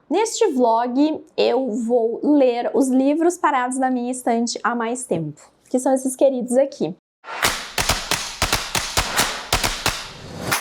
Neste vlog eu vou ler os livros parados na minha estante há mais tempo, que são esses queridos aqui.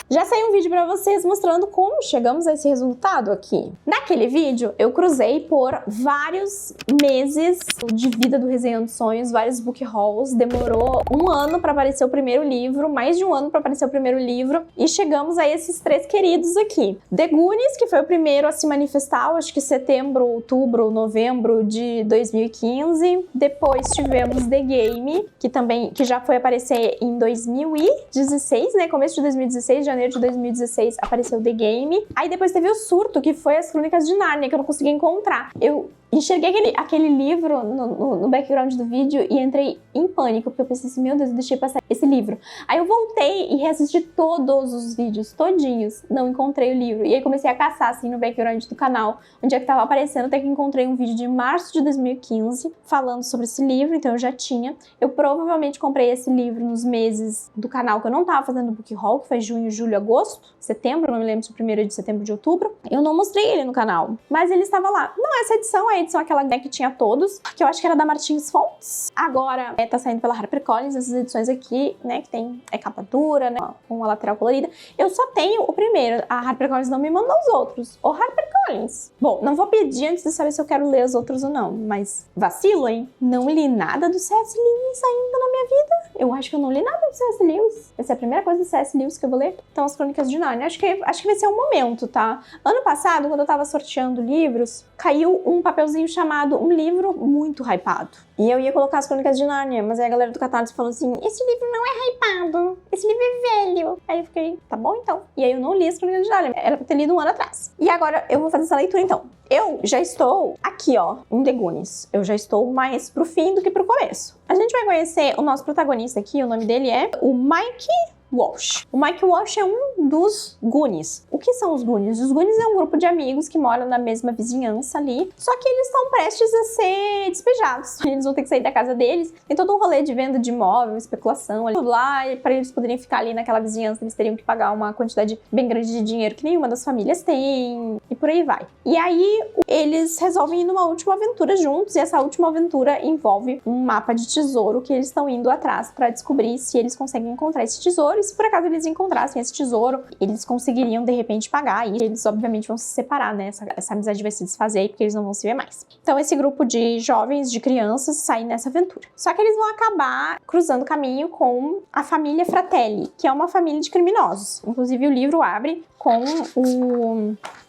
Já saiu um vídeo pra vocês mostrando como chegamos a esse resultado aqui. Naquele vídeo, eu cruzei por vários meses de vida do Resenhando Sonhos, vários book hauls. Demorou um ano pra aparecer o primeiro livro, mais de um ano pra aparecer o primeiro livro. E chegamos a esses três queridos aqui. The Goonies, que foi o primeiro a se manifestar, acho que setembro, outubro, novembro de 2015. Depois tivemos The Game, que já foi aparecer em 2016, né? Começo de 2016, janeiro de 2016 apareceu The Game. Aí depois teve o Surto, que foi as Crônicas de Nárnia, que eu não consegui encontrar. Eu enxerguei aquele livro no background do vídeo e entrei em pânico, porque eu pensei assim, meu Deus, eu deixei passar esse livro. Aí eu voltei e reassisti todos os vídeos, todinhos, não encontrei o livro. E aí comecei a caçar, assim, no background do canal, onde é que tava aparecendo, até que encontrei um vídeo de março de 2015, falando sobre esse livro, então eu já tinha. Eu provavelmente comprei esse livro nos meses do canal que eu não tava fazendo book haul, que foi junho, julho, agosto, setembro, não me lembro se o primeiro é de setembro ou de outubro. Eu não mostrei ele no canal, mas ele estava lá. Não, essa edição é a edição aquela que tinha todos, que eu acho que era da Martins Fontes. Agora tá saindo pela HarperCollins, essas edições aqui, né, que tem capa dura, né, com a lateral colorida. Eu só tenho o primeiro, a HarperCollins não me mandou os outros. Ô HarperCollins! Bom, não vou pedir antes de saber se eu quero ler os outros ou não, mas vacilo, hein? Não li nada do C.S. Lewis ainda na minha vida. Eu acho que eu não li nada do C.S. Lewis. Vai ser a primeira coisa do C.S. Lewis que eu vou ler. Então, as Crônicas de Nárnia. Acho que vai ser um momento, tá? Ano passado, quando eu tava sorteando livros, caiu um papelzinho chamado Um Livro Muito Hypado. E eu ia colocar as Crônicas de Nárnia, mas aí a galera do Catarse falou assim, esse livro não é hypado, esse livro é velho. Aí eu fiquei, tá bom então. E aí eu não li as Crônicas de Nárnia, era pra ter lido um ano atrás. E agora eu vou fazer essa leitura então. Eu já estou aqui, ó, em The Goonies. Eu já estou mais pro fim do que pro começo. A gente vai conhecer o nosso protagonista aqui, o nome dele é o Mike Walsh. O Mike Walsh é um dos Goonies. O que são os Goonies? Os Goonies é um grupo de amigos que moram na mesma vizinhança ali, só que eles estão prestes a ser despejados. Eles vão ter que sair da casa deles. Tem todo um rolê de venda de imóvel, especulação ali lá, e para eles poderem ficar ali naquela vizinhança, eles teriam que pagar uma quantidade bem grande de dinheiro que nenhuma das famílias tem, e por aí vai. E aí eles resolvem ir numa última aventura juntos, e essa última aventura envolve um mapa de tesouro que eles estão indo atrás para descobrir se eles conseguem encontrar esse tesouro. E se por acaso eles encontrassem esse tesouro, eles conseguiriam de repente pagar, e eles obviamente vão se separar, né? Essa amizade vai se desfazer aí, porque eles não vão se ver mais. Então esse grupo de jovens, de crianças, sai nessa aventura. Só que eles vão acabar cruzando caminho com a família Fratelli, que é uma família de criminosos. Inclusive o livro abre com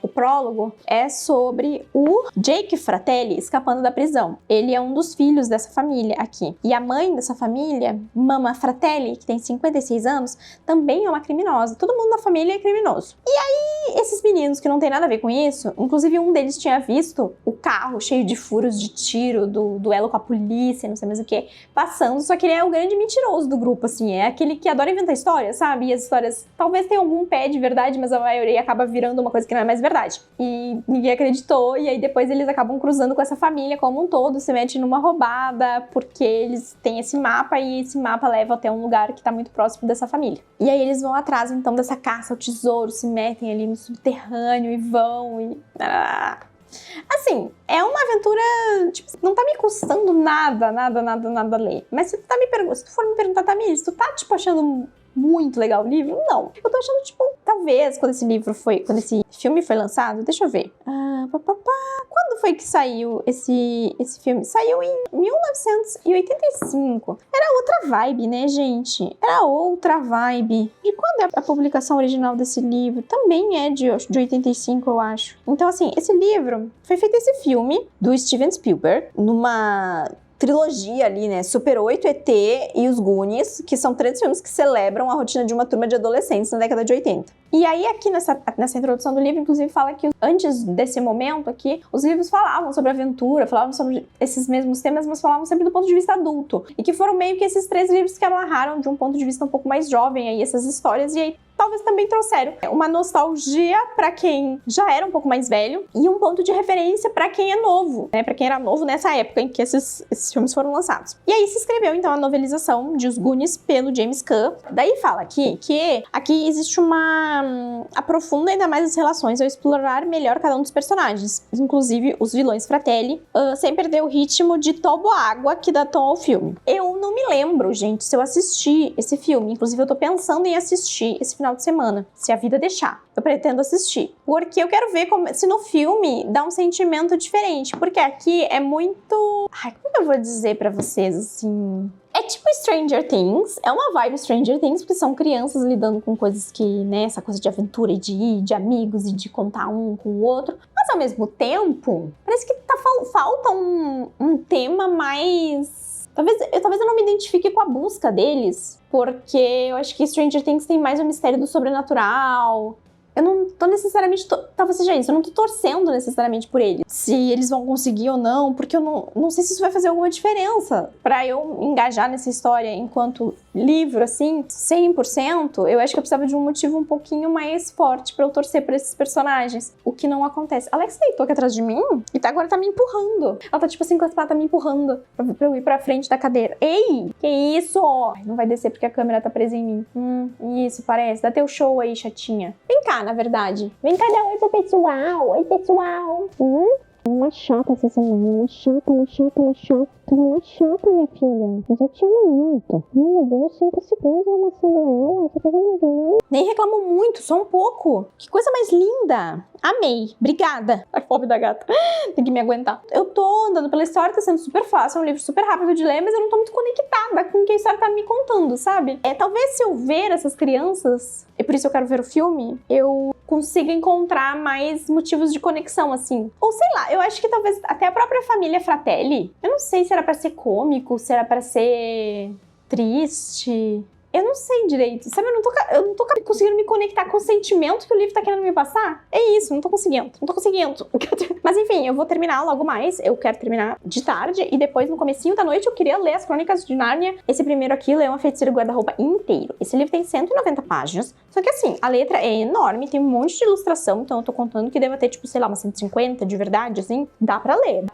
o prólogo, é sobre o Jake Fratelli escapando da prisão. Ele é um dos filhos dessa família aqui. E a mãe dessa família, Mama Fratelli, que tem 56 anos, também é uma criminosa. Todo mundo da família é criminoso. E aí, esses meninos que não tem nada a ver com isso, inclusive um deles tinha visto o carro cheio de furos de tiro, do duelo com a polícia, não sei mais o que, passando, só que ele é o grande mentiroso do grupo, assim, é aquele que adora inventar histórias, sabe? E as histórias talvez tenham algum pé de verdade, mas a maioria acaba virando uma coisa que não é mais verdade. E ninguém acreditou, e aí depois eles acabam cruzando com essa família como um todo, se metem numa roubada, porque eles têm esse mapa, e esse mapa leva até um lugar que tá muito próximo dessa família. E aí eles vão atrás, então, dessa caça ao tesouro, se metem ali no subterrâneo e vão e... Assim, é uma aventura, tipo, não tá me custando nada ler. Mas se tu for me perguntar, Tamires, tu tá, tipo, achando muito legal o livro? Não. Eu tô achando, tipo, talvez quando esse filme foi lançado, deixa eu ver. Quando foi que saiu esse filme? Saiu em 1985. Era outra vibe, né, gente? Era outra vibe. De quando é a publicação original desse livro? Também é de 85, eu acho. Então, assim, esse livro foi feito esse filme do Steven Spielberg numa trilogia ali, né? Super 8, ET e os Goonies, que são 3 filmes que celebram a rotina de uma turma de adolescentes na década de 80. E aí aqui nessa introdução do livro, inclusive, fala que antes desse momento aqui, os livros falavam sobre aventura, falavam sobre esses mesmos temas, mas falavam sempre do ponto de vista adulto. E que foram meio que esses 3 livros que amarraram de um ponto de vista um pouco mais jovem aí essas histórias, e aí talvez também trouxeram uma nostalgia pra quem já era um pouco mais velho e um ponto de referência pra quem é novo, né? Pra quem era novo nessa época em que esses filmes foram lançados. E aí se escreveu, então, a novelização de Os Goonies pelo James Caan. Daí fala aqui que aqui existe uma... aprofunda ainda mais as relações ao explorar melhor cada um dos personagens, inclusive os vilões Fratelli, sem perder o ritmo de toboágua que dá tom ao filme. Eu não me lembro, gente, se eu assisti esse filme. Inclusive, eu tô pensando em assistir esse final de semana, se a vida deixar. Eu pretendo assistir. Porque eu quero ver se no filme dá um sentimento diferente. Porque aqui é muito... Ai, como que eu vou dizer pra vocês, assim... É tipo Stranger Things, é uma vibe Stranger Things, porque são crianças lidando com coisas que, né, essa coisa de aventura e de ir, de amigos e de contar um com o outro. Mas ao mesmo tempo, parece que falta um tema mais... Talvez eu não me identifique com a busca deles, porque eu acho que Stranger Things tem mais o mistério do sobrenatural. Eu não tô necessariamente... Talvez seja isso, eu não tô torcendo necessariamente por eles. Se eles vão conseguir ou não, porque eu não sei se isso vai fazer alguma diferença. Pra eu engajar nessa história enquanto livro, assim, 100%, eu acho que eu precisava de um motivo um pouquinho mais forte pra eu torcer por esses personagens. O que não acontece. Alex deitou aqui atrás de mim e agora tá me empurrando. Ela tá tipo assim, com as patas me empurrando pra eu ir pra frente da cadeira. Ei, que isso? Não vai descer porque a câmera tá presa em mim. Isso, parece. Dá teu show aí, chatinha. Vem cá, na verdade. Vem cá dar oi pro pessoal. Oi, pessoal. Uma chata essa semana. Uma chata, minha filha. Eu já te amo muito. Ai, meu Deus, 5 segundos amassando ela. Tá fazendo bem. Nem reclamo muito, só um pouco. Que coisa mais linda. Amei. Obrigada. A pobre da gata. Tem que me aguentar. Eu tô andando pela história, tá sendo super fácil. É um livro super rápido de ler, mas eu não tô muito conectada com o que a história tá me contando, sabe? Talvez se eu ver essas crianças, e por isso eu quero ver o filme, eu consiga encontrar mais motivos de conexão, assim. Ou sei lá, eu acho que talvez até a própria família Fratelli, eu não sei se era pra ser cômico, se era pra ser triste... Eu não sei direito, sabe? Eu não tô conseguindo me conectar com o sentimento que o livro tá querendo me passar. É isso, não tô conseguindo. Mas enfim, eu vou terminar logo mais. Eu quero terminar de tarde e depois, no comecinho da noite, eu queria ler as Crônicas de Nárnia. Esse primeiro aqui, Leão, a Feiticeira e o Guarda-Roupa inteiro. Esse livro tem 190 páginas. Só que assim, a letra é enorme, tem um monte de ilustração, então eu tô contando que deva ter, tipo, sei lá, umas 150 de verdade, assim. Dá pra ler.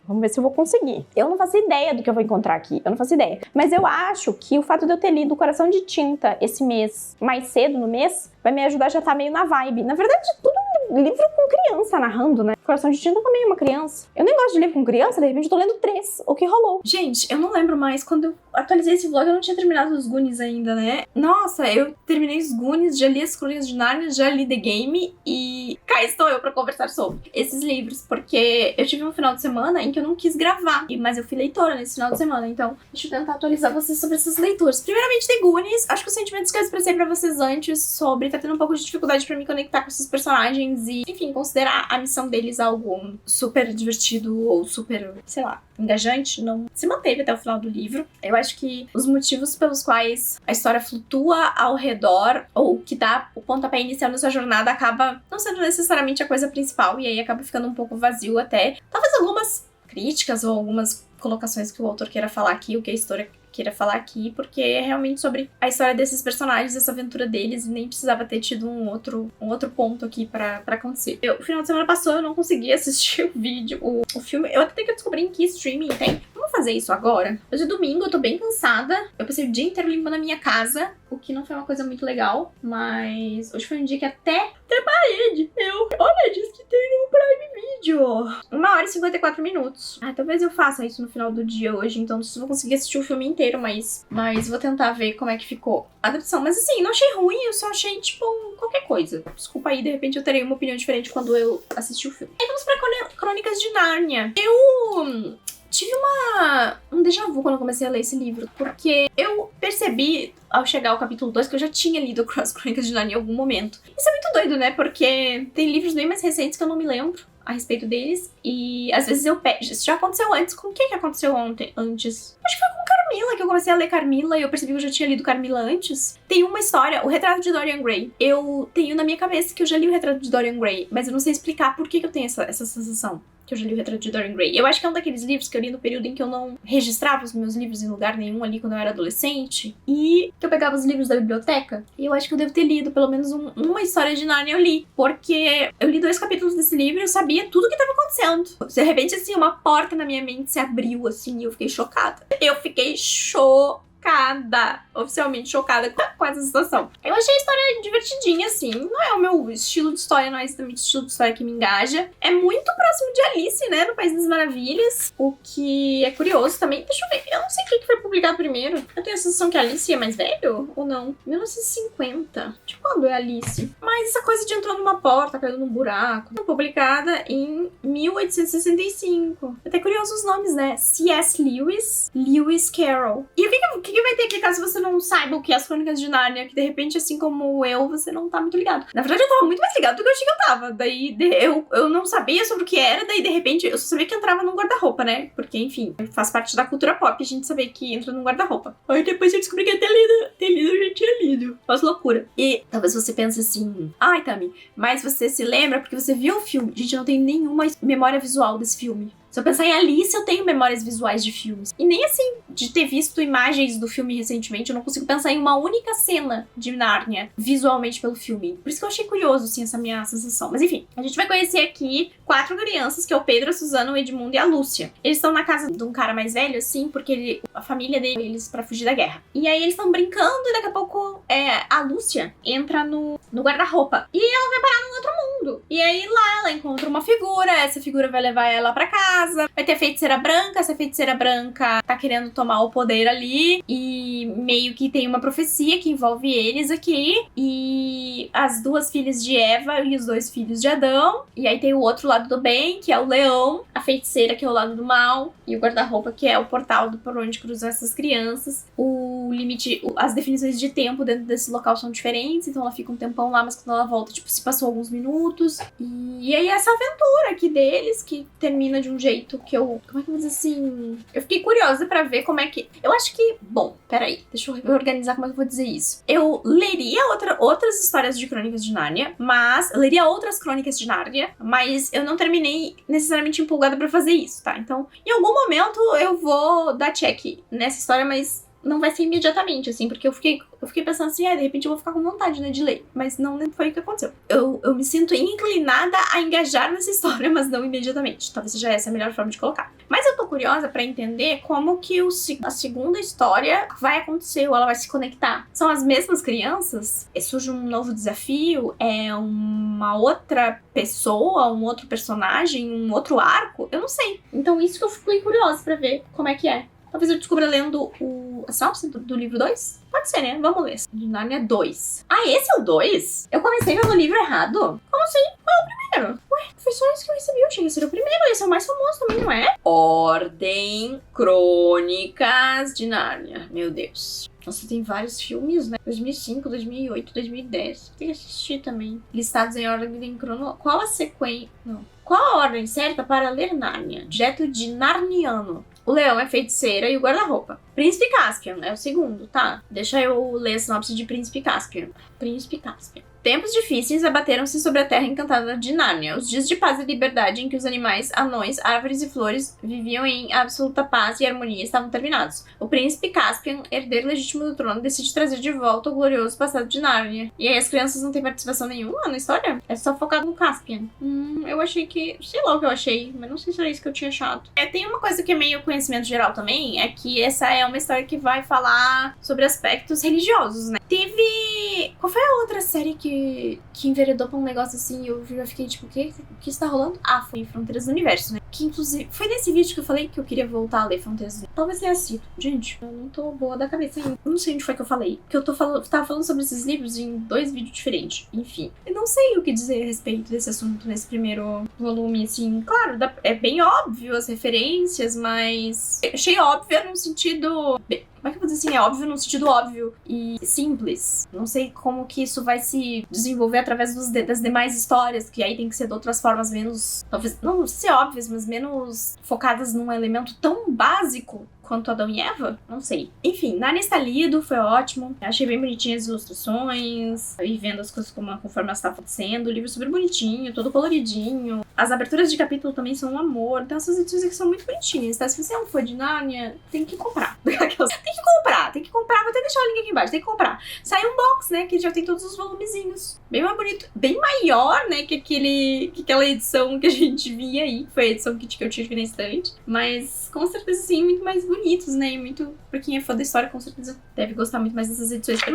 Vamos ver se eu vou conseguir. Eu não faço ideia do que eu vou encontrar aqui. Eu não faço ideia. Mas eu acho que o fato de eu ter lido Coração de Tinta esse mês, mais cedo no mês, vai me ajudar a já tá meio na vibe. Na verdade, tudo livro com criança narrando, né? Coração de Tinta também é uma criança. Eu nem gosto de livro com criança, de repente eu tô lendo 3. O que rolou? Gente, eu não lembro mais. Quando eu atualizei esse vlog, eu não tinha terminado os Goonies ainda, né? Nossa, eu terminei os Goonies, já li as Crônicas de Nárnia, já li The Game e cá estou eu pra conversar sobre esses livros, porque eu tive um final de semana em que eu não quis gravar, mas eu fui leitora nesse final de semana, então deixa eu tentar atualizar vocês sobre essas leituras. Primeiramente, The Goonies, acho que os sentimentos que eu expressei pra vocês antes sobre tá tendo um pouco de dificuldade pra me conectar com esses personagens e, enfim, considerar a missão deles algo super divertido ou super, sei lá, engajante, não se manteve até o final do livro. Eu acho que os motivos pelos quais a história flutua ao redor, ou que dá o pontapé inicial na sua jornada, acaba não sendo necessariamente a coisa principal, e aí acaba ficando um pouco vazio até. Talvez algumas críticas ou algumas colocações que o autor queira falar aqui, o que a história queira falar aqui, porque é realmente sobre a história desses personagens, essa aventura deles, e nem precisava ter tido um outro ponto aqui pra acontecer. O final de semana passou, eu não consegui assistir o vídeo, o filme. Eu até tenho que descobrir em que streaming tem. Vamos fazer isso agora? Hoje é domingo, eu tô bem cansada. Eu passei o dia inteiro limpando a minha casa, o que não foi uma coisa muito legal, mas hoje foi um dia que até parede. Olha, diz que tem no Prime Video. 1h54. Talvez eu faça isso no final do dia hoje, então não sei se vou conseguir assistir o filme inteiro, mas vou tentar ver como é que ficou a adaptação. Mas assim, não achei ruim, eu só achei, tipo, qualquer coisa. Desculpa aí, de repente eu terei uma opinião diferente quando eu assistir o filme. Aí vamos pra Crônicas de Nárnia. Eu tive um déjà vu quando eu comecei a ler esse livro, porque eu percebi, ao chegar ao capítulo 2, que eu já tinha lido as Crônicas de Nárnia em algum momento. Isso é muito doido, né? Porque tem livros bem mais recentes que eu não me lembro a respeito deles, e às vezes eu pego. Isso já aconteceu antes. Com o que aconteceu antes? Acho que foi com Carmila, que eu comecei a ler Carmila e eu percebi que eu já tinha lido Carmila antes. Tem uma história, o Retrato de Dorian Gray. Eu tenho na minha cabeça que eu já li o Retrato de Dorian Gray, mas eu não sei explicar por que eu tenho essa sensação. que eu já li o Retrato de Dorian Gray. Eu acho que é um daqueles livros que eu li no período em que eu não registrava os meus livros em lugar nenhum ali quando eu era adolescente. E que eu pegava os livros da biblioteca. E eu acho que eu devo ter lido pelo menos uma história de Nárnia eu li. Porque eu li 2 capítulos desse livro e eu sabia tudo o que estava acontecendo. De repente, assim, uma porta na minha mente se abriu, assim, e eu fiquei chocada. Eu fiquei chocada. Oficialmente chocada com essa situação. Eu achei a história divertidinha, assim. Não é o meu estilo de história, não é exatamente o estilo de história que me engaja. É muito próximo de Alice, né? No País das Maravilhas. O que é curioso também. Deixa eu ver. Eu não sei o que foi publicado primeiro. Eu tenho a sensação que Alice é mais velho ou não? 1950. De quando é Alice? Mas essa coisa de entrou numa porta, caiu num buraco. Foi publicada em 1865. É até curioso os nomes, né? C.S. Lewis, Lewis Carroll. E o que vai ter aqui caso você não saiba o que é as Crônicas de Nárnia? Que de repente, assim como eu, você não tá muito ligado. Na verdade, eu tava muito mais ligado do que eu achei que eu tava. Daí eu não sabia sobre o que era, daí de repente eu só sabia que entrava num guarda-roupa, né? Porque, enfim, faz parte da cultura pop a gente saber que entra num guarda-roupa. Aí depois eu descobri que até lido, eu já tinha lido. Faz loucura. E talvez você pense assim, ai, Tami, mas você se lembra porque você viu o filme. Gente, eu não tenho nenhuma memória visual desse filme. Se eu pensar em Alice, eu tenho memórias visuais de filmes. E nem assim, de ter visto imagens do filme recentemente, eu não consigo pensar em uma única cena de Nárnia visualmente pelo filme. Por isso que eu achei curioso, assim, essa minha sensação. Mas enfim, a gente vai conhecer aqui 4 crianças, que é o Pedro, a Suzana, o Edmundo e a Lúcia. Eles estão na casa de um cara mais velho, assim, porque a família deles pra fugir da guerra. E aí eles estão brincando e daqui a pouco a Lúcia entra no guarda-roupa. E ela vai parar num outro mundo. E aí lá ela encontra uma figura, essa figura vai levar ela pra casa. Vai ter a feiticeira branca, essa feiticeira branca tá querendo tomar o poder ali e meio que tem uma profecia que envolve eles aqui e as 2 filhas de Eva e os 2 filhos de Adão, e aí tem o outro lado do bem, que é o leão, a feiticeira, que é o lado do mal, e o guarda-roupa, que é o portal por onde cruzam essas crianças. O limite, as definições de tempo dentro desse local são diferentes, então ela fica um tempão lá, mas quando ela volta, tipo, se passou alguns minutos. E aí essa aventura aqui deles, que termina de um jeito que eu... Como é que eu vou dizer assim? Eu fiquei curiosa pra ver como é que... Eu acho que... Bom, peraí. Deixa eu organizar como é que eu vou dizer isso. Eu leria outras histórias de Crônicas de Nárnia, mas... Eu leria outras Crônicas de Nárnia, mas eu não terminei necessariamente empolgada pra fazer isso, tá? Então, em algum momento eu vou dar check nessa história, mas não vai ser imediatamente, assim, porque eu fiquei pensando assim, de repente eu vou ficar com vontade, né, de ler. Mas não foi o que aconteceu. Eu me sinto inclinada a engajar nessa história, mas não imediatamente. Talvez seja essa a melhor forma de colocar. Mas eu tô curiosa pra entender como que a segunda história vai acontecer, ou ela vai se conectar. São as mesmas crianças? Surge um novo desafio? É uma outra pessoa, um outro personagem, um outro arco? Eu não sei. Então isso que eu fiquei curiosa pra ver como é que é. Talvez eu descubra lendo a sinopse do livro 2? Pode ser, né? Vamos ler. De Nárnia 2. Ah, esse é o 2? Eu comecei pelo livro errado? Como assim? Qual é o primeiro? Ué, foi só isso que eu recebi. Eu achei que esse era o primeiro. Esse é o mais famoso também, não é? Ordem Crônicas de Nárnia. Meu Deus. Nossa, tem vários filmes, né? 2005, 2008, 2010. Tem que assistir também. Listados em ordem cronológica. Qual a sequência? Não. Qual a ordem certa para ler Nárnia? Direto de Narniano. O leão é feiticeira e o guarda-roupa. Príncipe Caspian é o segundo, tá? Deixa eu ler a sinopse de Príncipe Caspian. Príncipe Caspian. Tempos difíceis abateram-se sobre a terra encantada de Nárnia. Os dias de paz e liberdade em que os animais, anões, árvores e flores viviam em absoluta paz e harmonia estavam terminados. O príncipe Caspian, herdeiro legítimo do trono, decide trazer de volta o glorioso passado de Nárnia. E aí as crianças não têm participação nenhuma na história? É só focado no Caspian. Eu achei que... Sei lá o que eu achei, mas não sei se era isso que eu tinha achado. Tem uma coisa que é meio conhecimento geral também, é que essa é uma história que vai falar sobre aspectos religiosos, né? Teve... Qual foi a outra série que enveredou pra um negócio assim e eu já fiquei tipo, o que está rolando? Ah, foi Fronteiras do Universo, né? Que inclusive, foi nesse vídeo que eu falei que eu queria voltar a ler Fronteiras do Universo. Talvez tenha sido. Gente, eu não tô boa da cabeça ainda. Eu não sei onde foi que eu falei. Porque eu tava falando sobre esses livros em 2 vídeos diferentes. Enfim, eu não sei o que dizer a respeito desse assunto nesse primeiro volume, assim. Claro, é bem óbvio as referências, mas... Achei óbvio no sentido... Como é que eu vou dizer assim? É óbvio no sentido óbvio e simples. Não sei como que isso vai se desenvolver através das demais histórias, que aí tem que ser de outras formas menos... Talvez, não ser óbvias, mas menos focadas num elemento tão básico quanto Adão e Eva? Não sei. Enfim, Narnia está lido, foi ótimo. Achei bem bonitinhas as ilustrações, e vendo as coisas conforme elas estavam acontecendo. O livro super bonitinho, todo coloridinho. As aberturas de capítulo também são um amor. Então essas edições aqui são muito bonitinhas, tá? Se você é um fã de Narnia, tem que comprar. Tem que comprar. Vou até deixar o link aqui embaixo, tem que comprar. Saiu um box, né, que já tem todos os volumezinhos. Bem mais bonito, bem maior, né, que aquela edição que a gente via aí. Foi a edição que eu tive na estante. Mas, com certeza, sim, muito mais bonitos, né, e muito... Pra quem é fã da história, com certeza deve gostar muito mais dessas edições. Eu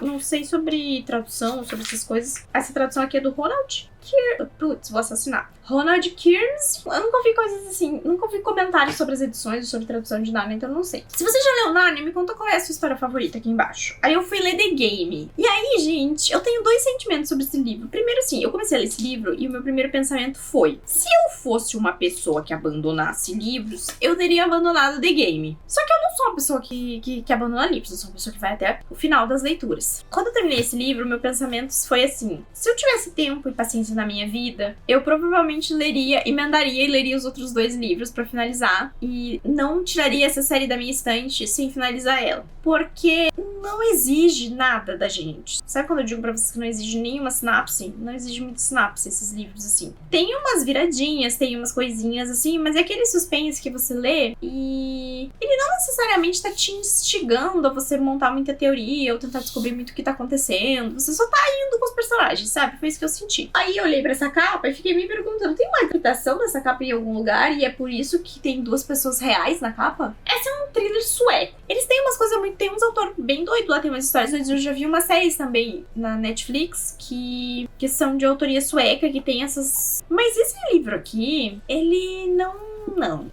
não sei sobre tradução, sobre essas coisas. Essa tradução aqui é do Ronald Kearns. Putz, vou assassinar. Ronald Kearns. Eu nunca ouvi coisas assim, nunca ouvi comentários sobre as edições, sobre tradução de Narnia, então eu não sei. Se você já leu Narnia, me conta qual é a sua história favorita aqui embaixo. Aí eu fui ler The Game. E aí, gente, eu tenho dois sentimentos sobre esse livro. Primeiro, assim, eu comecei a ler esse livro e o meu primeiro pensamento foi: se eu fosse uma pessoa que abandonasse livros, eu teria abandonado The Game. Só que eu não sou uma pessoa que abandona livros, eu sou uma pessoa que vai até o final das leituras. Quando eu terminei esse livro, meu pensamento foi assim: se eu tivesse tempo e paciência na minha vida, eu provavelmente leria, emendaria e leria os outros dois livros pra finalizar, e não tiraria essa série da minha estante sem finalizar ela. Porque não exige nada da gente. Sabe quando eu digo pra vocês que não exige nenhuma sinapse? Não exige muito sinapse esses livros, assim. Tem umas viradinhas, tem umas coisinhas assim, mas é aquele suspense que você lê e ele não necessariamente tá te instigando a você montar muita teoria ou tentar descobrir muito o que tá acontecendo. Você só tá indo com os personagens, sabe? Foi isso que eu senti. Aí eu olhei pra essa capa e fiquei me perguntando: tem uma interpretação dessa capa em algum lugar e é por isso que tem duas pessoas reais na capa? Esse é um thriller sueco. Eles têm umas coisas muito... Tem uns autores bem doidos lá, tem umas histórias doidas. Eu já vi umas séries também na Netflix que são de autoria sueca, que tem essas... Mas esse livro aqui, ele não.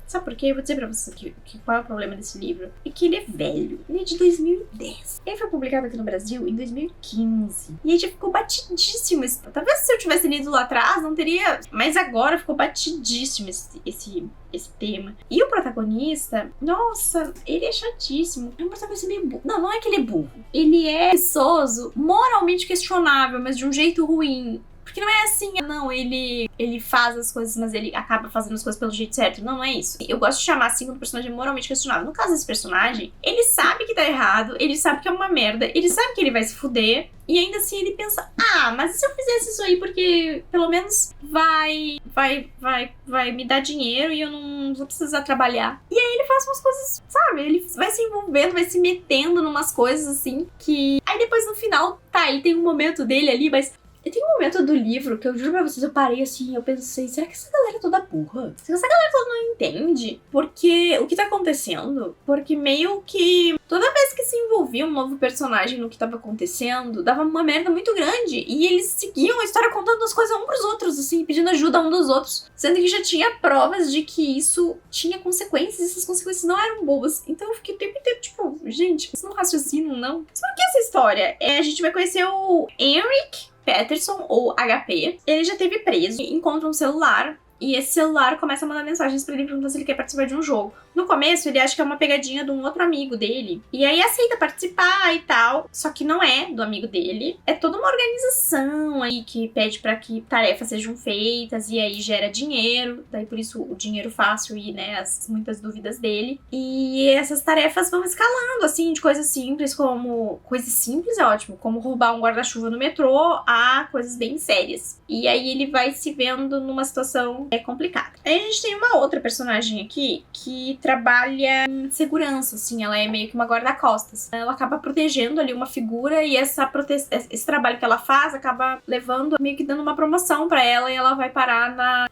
Sabe por quê? Eu vou dizer pra vocês qual é o problema desse livro. É que ele é velho. Ele é de 2010. Ele foi publicado aqui no Brasil em 2015. E aí já ficou batidíssimo. Talvez se eu tivesse lido lá atrás, não teria... Mas agora ficou batidíssimo esse tema. E o protagonista, nossa, ele é chatíssimo. É um protagonista meio burro. Não é que ele é burro. Ele é preguiçoso, moralmente questionável, mas de um jeito ruim. Porque não é assim, não, ele faz as coisas, mas ele acaba fazendo as coisas pelo jeito certo. Não é isso. Eu gosto de chamar assim um personagem moralmente questionável. No caso desse personagem, ele sabe que tá errado, ele sabe que é uma merda, ele sabe que ele vai se fuder, e ainda assim ele pensa: mas e se eu fizesse isso aí, porque pelo menos vai me dar dinheiro e eu não vou precisar trabalhar. E aí ele faz umas coisas, sabe? Ele vai se envolvendo, vai se metendo numas coisas assim que... Aí depois no final, ele tem um momento dele ali, mas... E tem um momento do livro que eu juro pra vocês, eu parei assim, eu pensei: será que essa galera é toda burra? Será que essa galera toda não entende? Porque o que tá acontecendo? Porque meio que toda vez que se envolvia um novo personagem no que tava acontecendo, dava uma merda muito grande. E eles seguiam a história contando as coisas um pros outros, assim, pedindo ajuda um dos outros. Sendo que já tinha provas de que isso tinha consequências, e essas consequências não eram boas. Então eu fiquei o tempo inteiro, tipo, gente, vocês não raciocinam, não? Mas por que essa história? A gente vai conhecer o Henrik Peterson, ou HP. Ele já esteve preso e encontra um celular. E esse celular começa a mandar mensagens pra ele perguntando se ele quer participar de um jogo. No começo, ele acha que é uma pegadinha de um outro amigo dele. E aí aceita participar e tal. Só que não é do amigo dele. É toda uma organização aí que pede pra que tarefas sejam feitas. E aí gera dinheiro. Daí por isso o dinheiro fácil e, né, as muitas dúvidas dele. E essas tarefas vão escalando, assim, de coisas simples como... Coisas simples é ótimo. Como roubar um guarda-chuva no metrô, a coisas bem sérias. E aí ele vai se vendo numa situação complicada. Aí a gente tem uma outra personagem aqui que trabalha em segurança, assim, ela é meio que uma guarda-costas. Ela acaba protegendo ali uma figura e esse trabalho que ela faz acaba levando, meio que dando uma promoção pra ela, e ela vai parar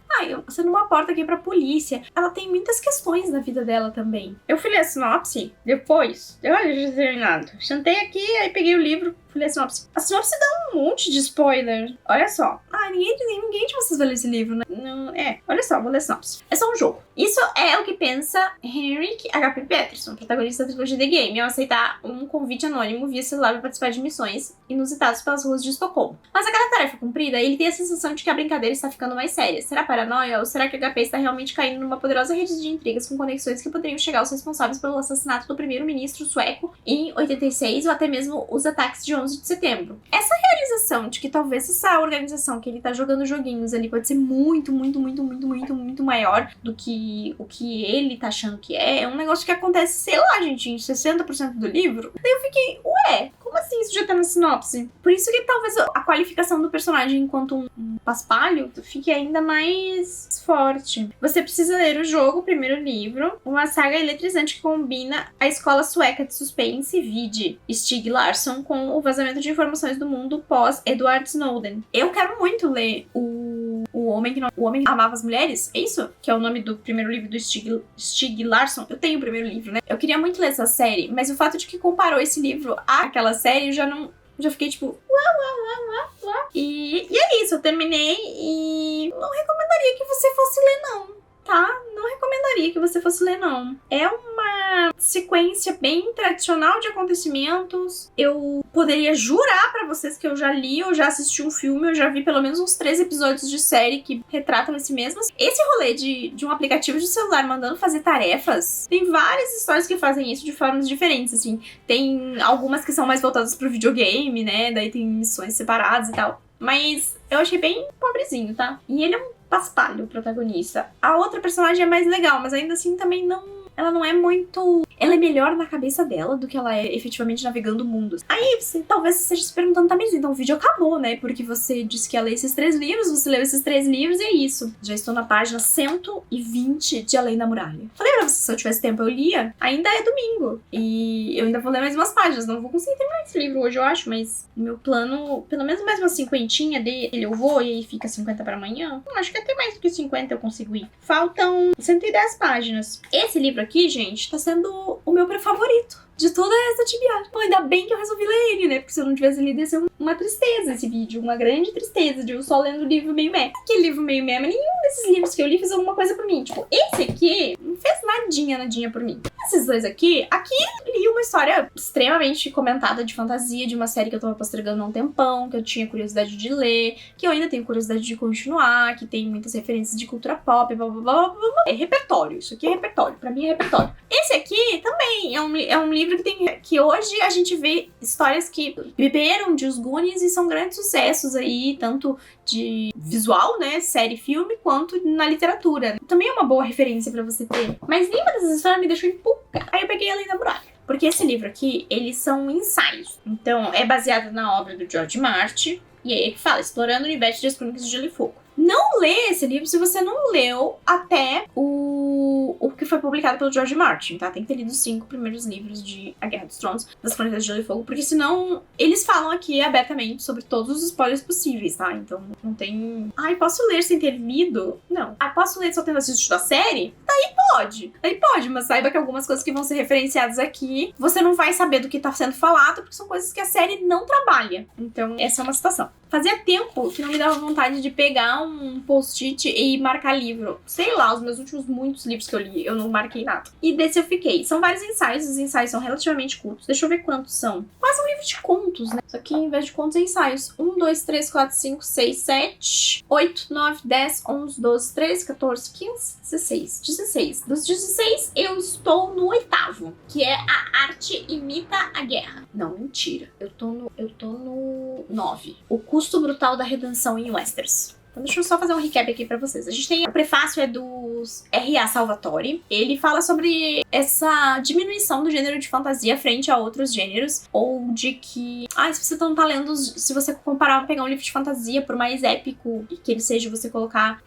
sendo uma porta aqui pra polícia. Ela tem muitas questões na vida dela também. Eu fui ler a sinopse depois. Olha, já terminado. Sentei aqui, aí peguei o livro, fui ler a sinopse. A sinopse dá um monte de spoiler. Olha só. Ninguém de vocês vai ler esse livro, né? Não, olha só, vou ler a sinopse. É só um jogo. Isso é o que pensa Henrik H.P. Peterson, protagonista da trilogia The Game, ao aceitar um convite anônimo via celular para participar de missões inusitadas pelas ruas de Estocolmo. Mas a cada tarefa cumprida, ele tem a sensação de que a brincadeira está ficando mais séria. Será paranoia ou será que HP está realmente caindo numa poderosa rede de intrigas com conexões que poderiam chegar aos responsáveis pelo assassinato do primeiro-ministro sueco em 86 ou até mesmo os ataques de 11 de setembro? Essa realização de que talvez essa organização que ele tá jogando joguinhos ali pode ser muito, muito, muito, muito, muito, muito maior do que o que ele tá achando que é um negócio que acontece, sei lá, gente, em 60% do livro. Daí eu fiquei, ué, como assim isso já tá na sinopse? Por isso que talvez a qualificação do personagem enquanto um paspalho fique ainda mais forte. Você precisa ler o jogo, o primeiro livro, uma saga eletrizante que combina a escola sueca de suspense, vide Stieg Larsson, com o vazamento de informações do mundo pós Edward Snowden. Eu quero muito ler o Homem que Amava as Mulheres, é isso? Que é o nome do primeiro livro do Stieg Larsson. Eu tenho o primeiro livro, né? Eu queria muito ler essa série, mas o fato de que comparou esse livro àquela série, eu já fiquei tipo... E é isso, eu terminei e não recomendaria que você fosse ler, não. Tá? Não recomendaria que você fosse ler, não. É uma sequência bem tradicional de acontecimentos. Eu poderia jurar pra vocês que eu já li, eu já assisti um filme, eu já vi pelo menos uns 3 episódios de série que retratam esse mesmo. Esse rolê de um aplicativo de celular mandando fazer tarefas, tem várias histórias que fazem isso de formas diferentes, assim. Tem algumas que são mais voltadas pro videogame, né? Daí tem missões separadas e tal. Mas eu achei bem pobrezinho, tá? E ele é um paspalho, o protagonista. A outra personagem é mais legal, mas ainda assim também não... Ela não é muito... Ela é melhor na cabeça dela do que ela é efetivamente navegando mundos. Aí você talvez esteja se perguntando, tá, mas então o vídeo acabou, né? Porque você disse que ia ler esses 3 livros, você leu esses 3 livros e é isso. Já estou na página 120 de Além da Muralha. Falei pra você, se eu tivesse tempo eu lia. Ainda é domingo. E eu ainda vou ler mais umas páginas. Não vou conseguir terminar esse livro hoje, eu acho, mas o meu plano, pelo menos mais uma 50 dele, eu vou e aí fica 50 para amanhã. Acho que até mais do que 50 eu consigo ir. Faltam 110 páginas. Esse livro aqui, gente, tá sendo o meu favorito de toda essa tibiagem. Pô, ainda bem que eu resolvi ler ele, né? Porque se eu não tivesse lido, ia ser uma tristeza esse vídeo. Uma grande tristeza de eu só lendo o livro meio meh. Que livro meio meh, mas nenhum desses livros que eu li fez alguma coisa por mim. Tipo, esse aqui não fez nadinha por mim. Esses dois aqui li uma história extremamente comentada de fantasia, de uma série que eu tava postergando há um tempão, que eu tinha curiosidade de ler, que eu ainda tenho curiosidade de continuar, que tem muitas referências de cultura pop, blá blá blá blá. É repertório, isso aqui é repertório. Pra mim é repertório. Esse aqui também é um livro que hoje a gente vê histórias que beberam de Os Goonies e são grandes sucessos aí, tanto de visual, né, série, filme, quanto na literatura. Também é uma boa referência pra você ter. Mas nenhuma dessas histórias me deixou empolgada. Aí eu peguei Além da Muralha. Porque esse livro aqui, eles são ensaios. Então, é baseado na obra do George Martin. E aí que fala, explorando o universo das Crônicas de Gelo e Fogo. Não lê esse livro se você não leu até o que foi publicado pelo George Martin, tá? Tem que ter lido os 5 primeiros livros de A Guerra dos Tronos, das Crônicas de Gelo e Fogo, porque senão eles falam aqui abertamente sobre todos os spoilers possíveis, tá? Então não tem... Ai, posso ler sem ter lido? Não. Ah, posso ler só tendo assistido a série? Daí pode, mas saiba que algumas coisas que vão ser referenciadas aqui, você não vai saber do que tá sendo falado, porque são coisas que a série não trabalha. Então, essa é uma situação. Fazia tempo que não me dava vontade de pegar um post-it e marcar livro. Sei lá, os meus últimos muitos livros que eu li, eu não marquei nada. E desse eu fiquei. São vários ensaios, os ensaios são relativamente curtos. Deixa eu ver quantos são. Quase um livro de contos, né? Só que, ao invés de contos, é ensaios. 1, 2, 3, 4, 5, 6, 7, 8, 9, 10, 11, 12, 13, 14, 15, 16. 16. Dos 16, eu estou no 8º, que é A Arte Imita a Guerra. Não, mentira. Eu tô no 9. O Custo Brutal da Redenção em Westeros. Então deixa eu só fazer um recap aqui pra vocês. A gente tem o prefácio é dos R.A. Salvatore. Ele fala sobre essa diminuição do gênero de fantasia frente a outros gêneros. Ou de que... se você não tá lendo... Se você comparar, pegar um livro de fantasia, por mais épico que ele seja, você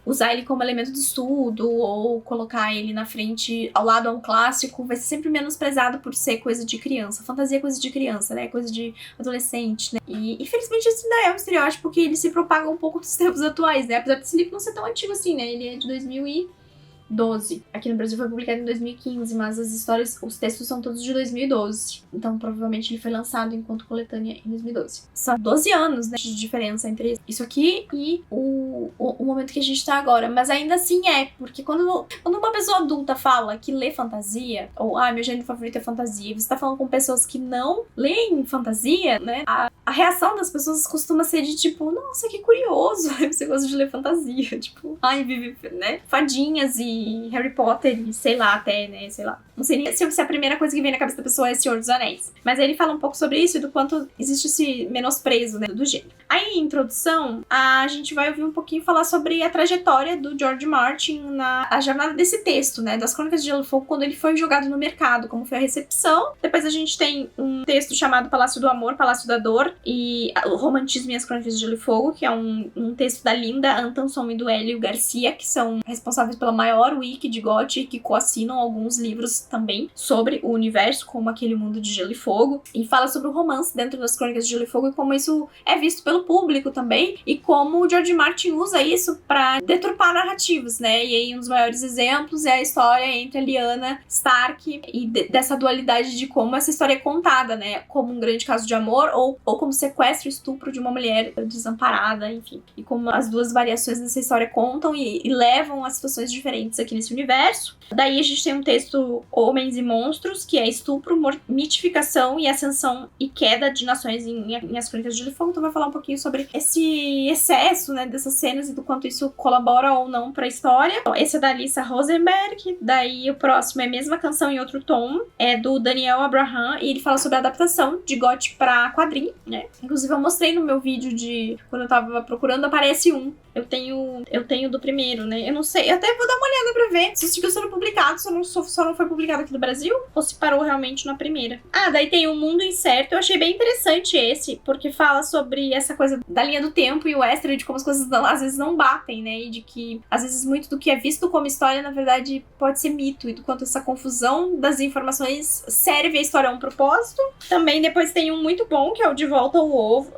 usar ele como elemento de estudo, ou colocar ele na frente, ao lado a um clássico, vai ser sempre menosprezado por ser coisa de criança. Fantasia é coisa de criança, né? Coisa de adolescente, né? E infelizmente esse ainda é um estereótipo que ele se propaga um pouco nos tempos atuais, né? Apesar desse livro não ser tão antigo assim, né? Ele é de 2012. Aqui no Brasil foi publicado em 2015, mas as histórias, os textos são todos de 2012. Então, provavelmente, ele foi lançado enquanto coletânea em 2012. São 12 anos, né, de diferença entre isso aqui e o momento que a gente tá agora. Mas ainda assim porque quando uma pessoa adulta fala que lê fantasia, ou, meu gênero favorito é fantasia, e você tá falando com pessoas que não leem fantasia, né? A reação das pessoas costuma ser de tipo, nossa, que curioso, você gosta de ler fantasia. Tipo, vive, né? Fadinhas e Harry Potter e sei lá até, né? Sei lá. Não sei nem se a primeira coisa que vem na cabeça da pessoa é Senhor dos Anéis. Mas aí ele fala um pouco sobre isso e do quanto existe esse menosprezo, né, do gênero. Aí, em introdução, a gente vai ouvir um pouquinho falar sobre a trajetória do George Martin a jornada desse texto, né, das Crônicas de Gelo e Fogo, quando ele foi jogado no mercado, como foi a recepção. Depois a gente tem um texto chamado Palácio do Amor, Palácio da Dor, e o Romantismo e as Crônicas de Gelo e Fogo, que é um texto da Linda Antonson e do Hélio Garcia, que são responsáveis pela maior wiki de GOT, que coassinam alguns livros também sobre o universo, como aquele mundo de Gelo e Fogo, e fala sobre o romance dentro das Crônicas de Gelo e Fogo e como isso é visto pelo público também, e como o George Martin usa isso pra deturpar narrativas, né? E aí um dos maiores exemplos é a história entre a Lyanna Stark e dessa dualidade de como essa história é contada, né? Como um grande caso de amor ou como sequestro e estupro de uma mulher desamparada, enfim. E como as duas variações dessa história contam e levam a situações diferentes aqui nesse universo. Daí a gente tem um texto Homens e Monstros, que é estupro, mitificação e ascensão e queda de nações em As Crônicas de Gelo e Fogo. Então vai falar um pouquinho sobre esse excesso, né, dessas cenas e do quanto isso colabora ou não pra história. Esse é da Alissa Rosenberg. Daí o próximo é Mesma Canção em Outro Tom, é do Daniel Abraham, e ele fala sobre a adaptação de GOT pra quadrinho, né? Inclusive eu mostrei no meu vídeo de quando eu tava procurando, aparece um. Eu tenho do primeiro, né? Eu não sei, eu até vou dar uma olhada pra ver se seguiu sendo publicado, só não foi publicado aqui no Brasil, ou se parou realmente na primeira. Ah, daí tem o Mundo Incerto. Eu achei bem interessante esse, porque fala sobre essa coisa da linha do tempo e o extra, de como as coisas às vezes não batem, né? E de que, às vezes, muito do que é visto como história, na verdade, pode ser mito, e do quanto essa confusão das informações serve a história a um propósito. Também depois tem um muito bom, que é o De Volta ao Ovo.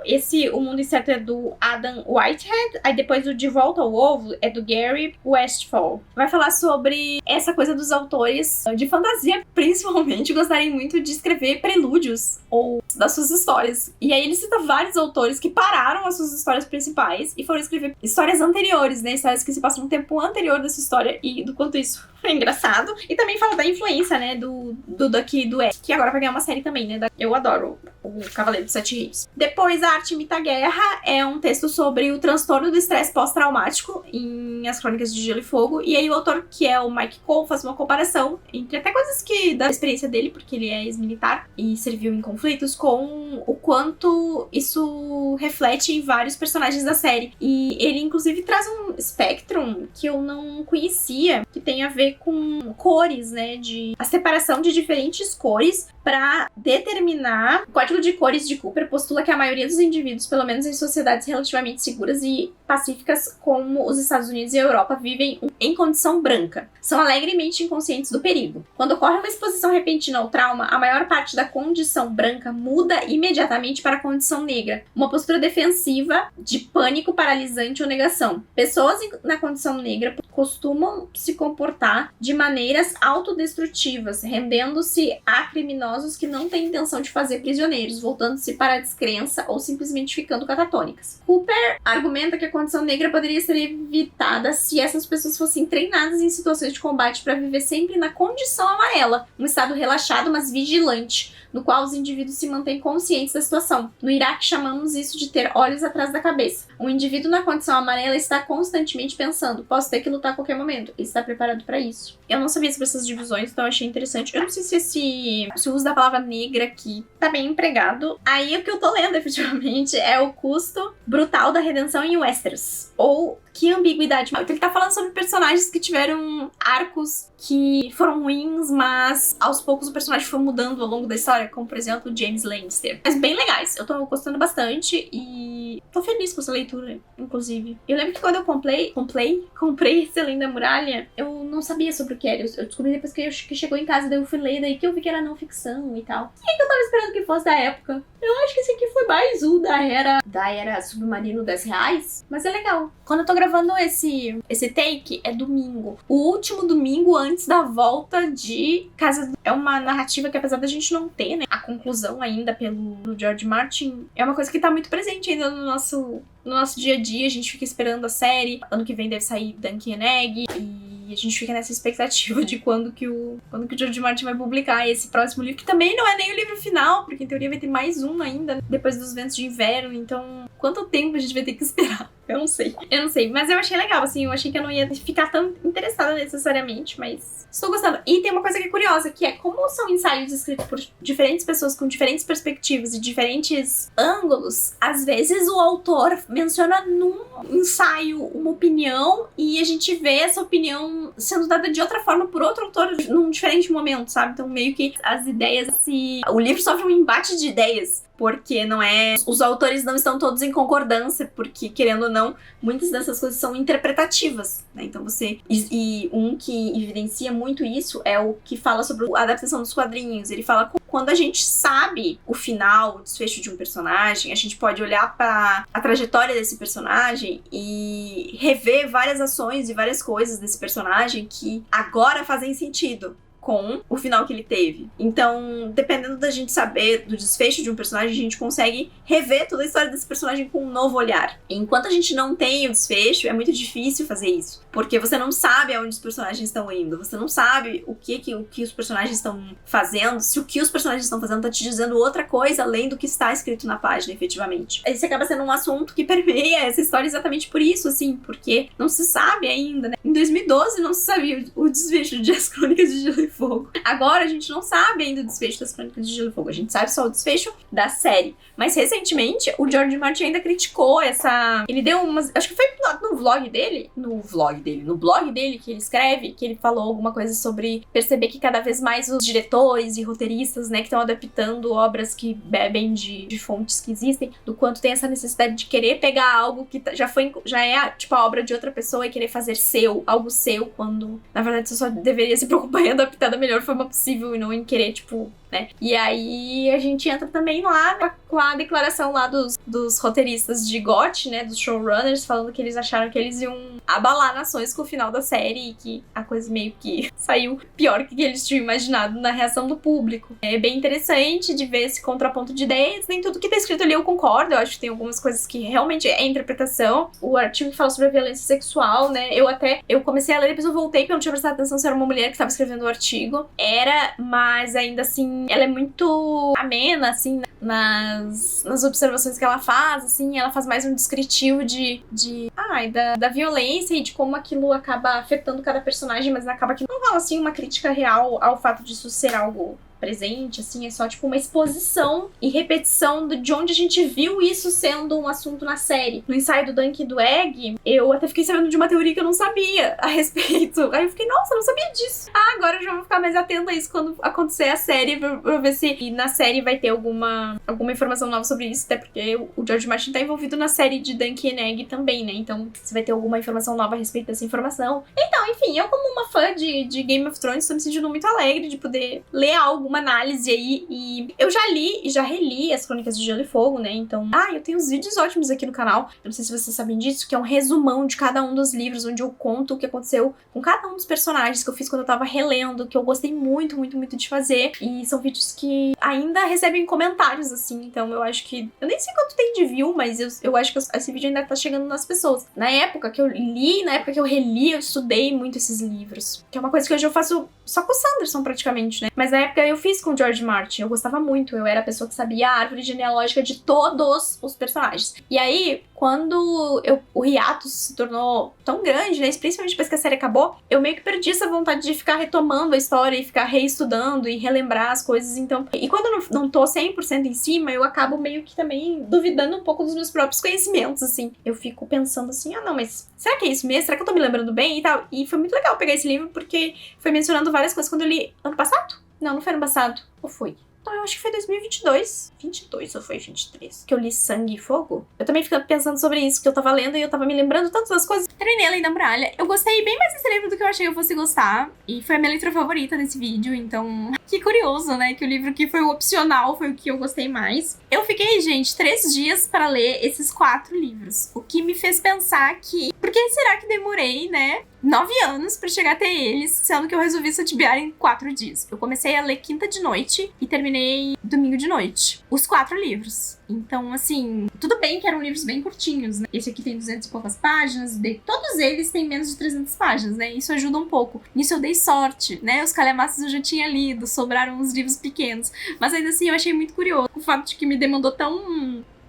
O Mundo Incerto é do Adam Whitehead. Aí depois o De Volta ao Ovo é do Gary Westphal. Vai falar sobre essa coisa dos autores de fantasia, principalmente, gostarem muito de escrever prelúdios ou das suas histórias. E aí ele cita vários autores que pararam as suas histórias principais e foram escrever histórias anteriores, né? Histórias que se passam no tempo anterior dessa história, e do quanto isso é engraçado. E também fala da influência, né, do Ed, que agora vai ganhar uma série também, né? Eu adoro o Cavaleiro dos Sete Reinos. Depois, A Arte Imita a Guerra é um texto sobre o transtorno do estresse pós-traumático em As Crônicas de Gelo e Fogo. E aí o autor, que é o Mike Cole, faz uma comparação entre até coisas da experiência dele, porque ele é ex-militar e serviu em conflitos, com o quanto isso reflete em vários personagens da série. E ele, inclusive, traz um spectrum que eu não conhecia, que tem a ver com cores, né? A separação de diferentes cores para determinar. O Código de Cores de Cooper postula que a maioria dos indivíduos, pelo menos em sociedades relativamente seguras e pacíficas como os Estados Unidos e a Europa, vivem em condição branca. São alegremente inconscientes do perigo. Quando ocorre uma exposição repentina ao trauma, a maior parte da condição branca muda imediatamente para a condição negra, uma postura defensiva de pânico paralisante ou negação. Pessoas na condição negra costumam se comportar de maneiras autodestrutivas, rendendo-se a criminosos que não têm intenção de fazer prisioneiros, voltando-se para a descrença ou simplesmente ficando catatônicas. Cooper argumenta que a condição negra poderia ser evitada se essas pessoas fossem treinadas em situações de combate para viver sempre na condição amarela, um estado relaxado, mas vigilante, no qual os indivíduos se mantêm conscientes da situação. No Iraque, chamamos isso de ter olhos atrás da cabeça. Um indivíduo na condição amarela está constantemente pensando: posso ter que lutar a qualquer momento. Ele está preparado para isso. Eu não sabia sobre essas divisões, então eu achei interessante. Eu não sei se o uso da palavra negra aqui tá bem empregado. Aí o que eu tô lendo, efetivamente, é O Custo Brutal da Redenção em Westeros. Ou Que Ambiguidade. Então ele tá falando sobre personagens que tiveram arcos que foram ruins, mas aos poucos o personagem foi mudando ao longo da história, como por exemplo James Lannister. Mas bem legais, eu tô gostando bastante e tô feliz com essa leitura, inclusive. Eu lembro que quando eu comprei esse Além da Muralha, eu não sabia sobre o que era. Eu descobri depois que chegou em casa, daí eu fui ler, daí que eu vi que era não ficção e tal. E que eu tava esperando que fosse da época. Eu acho que esse aqui foi mais um da era Submarino R$10, mas é legal. Quando eu tô gravando esse take, é domingo. O último domingo antes da volta de Casa... É uma narrativa que, apesar da gente não ter, né, a conclusão ainda pelo George Martin, é uma coisa que tá muito presente ainda no nosso dia a dia. A gente fica esperando a série. Ano que vem deve sair Dunk and Egg e a gente fica nessa expectativa de quando que o George Martin vai publicar esse próximo livro, que também não é nem o livro final, porque em teoria vai ter mais um ainda, depois dos Ventos de Inverno. Então quanto tempo a gente vai ter que esperar. Eu não sei, mas eu achei legal, assim, eu achei que eu não ia ficar tão interessada necessariamente, mas estou gostando. E tem uma coisa que é curiosa, que é como são ensaios escritos por diferentes pessoas com diferentes perspectivas e diferentes ângulos, às vezes o autor menciona num ensaio uma opinião e a gente vê essa opinião sendo dada de outra forma por outro autor num diferente momento, sabe? Então meio que as ideias o livro sofre um embate de ideias, porque não é... Os autores não estão todos em concordância, porque, querendo ou não, muitas dessas coisas são interpretativas, né? Então você... E um que evidencia muito isso é o que fala sobre a adaptação dos quadrinhos. Ele fala que quando a gente sabe o final, o desfecho de um personagem, a gente pode olhar para a trajetória desse personagem e rever várias ações e várias coisas desse personagem que agora fazem sentido com o final que ele teve. Então, dependendo da gente saber do desfecho de um personagem, a gente consegue rever toda a história desse personagem com um novo olhar. E enquanto a gente não tem o desfecho, é muito difícil fazer isso. Porque você não sabe aonde os personagens estão indo. Você não sabe o que os personagens estão fazendo. Se o que os personagens estão fazendo tá te dizendo outra coisa além do que está escrito na página, efetivamente. Esse acaba sendo um assunto que permeia essa história exatamente por isso, assim. Porque não se sabe ainda, né? Em 2012 não se sabia o desfecho de As Crônicas de Gelo e Fogo. Agora a gente não sabe ainda o desfecho das Crônicas de Gelo e Fogo. A gente sabe só o desfecho da série. Mas recentemente o George Martin ainda criticou essa... Ele deu umas... Acho que foi no blog dele. No blog dele que ele escreve, que ele falou alguma coisa sobre perceber que cada vez mais os diretores e roteiristas, né, que estão adaptando obras que bebem de fontes que existem, do quanto tem essa necessidade de querer pegar algo que já é tipo a obra de outra pessoa e querer fazer algo seu, quando na verdade você só deveria se preocupar em adaptar da melhor forma possível e não em querer, tipo, né? E aí a gente entra também lá com a declaração lá dos roteiristas de GOT, né, dos showrunners, falando que eles acharam que eles iam abalar nações com o final da série e que a coisa meio que saiu pior que eles tinham imaginado na reação do público. É bem interessante de ver esse contraponto de ideias. Nem tudo que tá escrito ali eu concordo, eu acho que tem algumas coisas que realmente é interpretação. O artigo que fala sobre a violência sexual, né, eu comecei a ler, depois eu voltei porque eu não tinha prestado atenção se era uma mulher que estava escrevendo o artigo. Mas ainda assim, ela é muito amena, assim, nas observações que ela faz, assim, ela faz mais um descritivo da violência e de como aquilo acaba afetando cada personagem, mas acaba que não rola, assim, uma crítica real ao fato disso ser algo presente, assim, é só tipo uma exposição e repetição de onde a gente viu isso sendo um assunto na série. No ensaio do Dunk e do Egg, eu até fiquei sabendo de uma teoria que eu não sabia a respeito. Aí eu fiquei, nossa, eu não sabia disso. Agora eu já vou ficar mais atenta a isso quando acontecer a série, pra ver se na série vai ter alguma informação nova sobre isso, até porque o George Martin tá envolvido na série de Dunk e Egg também, né? Então, se vai ter alguma informação nova a respeito dessa informação. Então, enfim, eu como uma fã de Game of Thrones, tô me sentindo muito alegre de poder ler algo, uma análise aí, e eu já li e já reli As Crônicas de Gelo e Fogo, né, então... eu tenho uns vídeos ótimos aqui no canal, eu não sei se vocês sabem disso, que é um resumão de cada um dos livros, onde eu conto o que aconteceu com cada um dos personagens que eu fiz quando eu tava relendo, que eu gostei muito, muito, muito de fazer, e são vídeos que ainda recebem comentários, assim, então eu acho que... Eu nem sei quanto tem de view, mas eu acho que esse vídeo ainda tá chegando nas pessoas. Na época que eu li, na época que eu reli, eu estudei muito esses livros, que é uma coisa que hoje eu faço só com o Sanderson, praticamente, né, mas na época eu fiz com o George Martin, eu gostava muito, eu era a pessoa que sabia a árvore genealógica de todos os personagens. E aí, quando o hiatus se tornou tão grande, né, principalmente depois que a série acabou, eu meio que perdi essa vontade de ficar retomando a história e ficar reestudando e relembrar as coisas, então... E quando eu não tô 100% em cima, eu acabo meio que também duvidando um pouco dos meus próprios conhecimentos, assim. Eu fico pensando assim, não, mas será que é isso mesmo? Será que eu tô me lembrando bem e tal? E foi muito legal pegar esse livro, porque foi mencionando várias coisas quando eu li ano passado. Não foi ano passado. Ou foi? Então, eu acho que foi 2022. 22 ou foi 23? Que eu li Sangue e Fogo. Eu também fico pensando sobre isso, que eu tava lendo e eu tava me lembrando tantas das coisas. Terminei a Lei da Muralha. Eu gostei bem mais desse livro do que eu achei que eu fosse gostar. E foi a minha leitura favorita desse vídeo, então... Que curioso, né? Que o livro que foi o opcional foi o que eu gostei mais. Eu fiquei, gente, 3 dias para ler esses 4 livros. O que me fez pensar que... Por que será que demorei, né? 9 anos pra chegar até eles, sendo que eu resolvi satibiar em 4 dias. Eu comecei a ler quinta de noite e terminei domingo de noite. Os 4 livros. Então, assim, tudo bem que eram livros bem curtinhos, né? Esse aqui tem 200 e poucas páginas, todos eles têm menos de 300 páginas, né? Isso ajuda um pouco. Nisso eu dei sorte, né? Os calhamaços eu já tinha lido, sobraram uns livros pequenos. Mas ainda assim, eu achei muito curioso o fato de que me demandou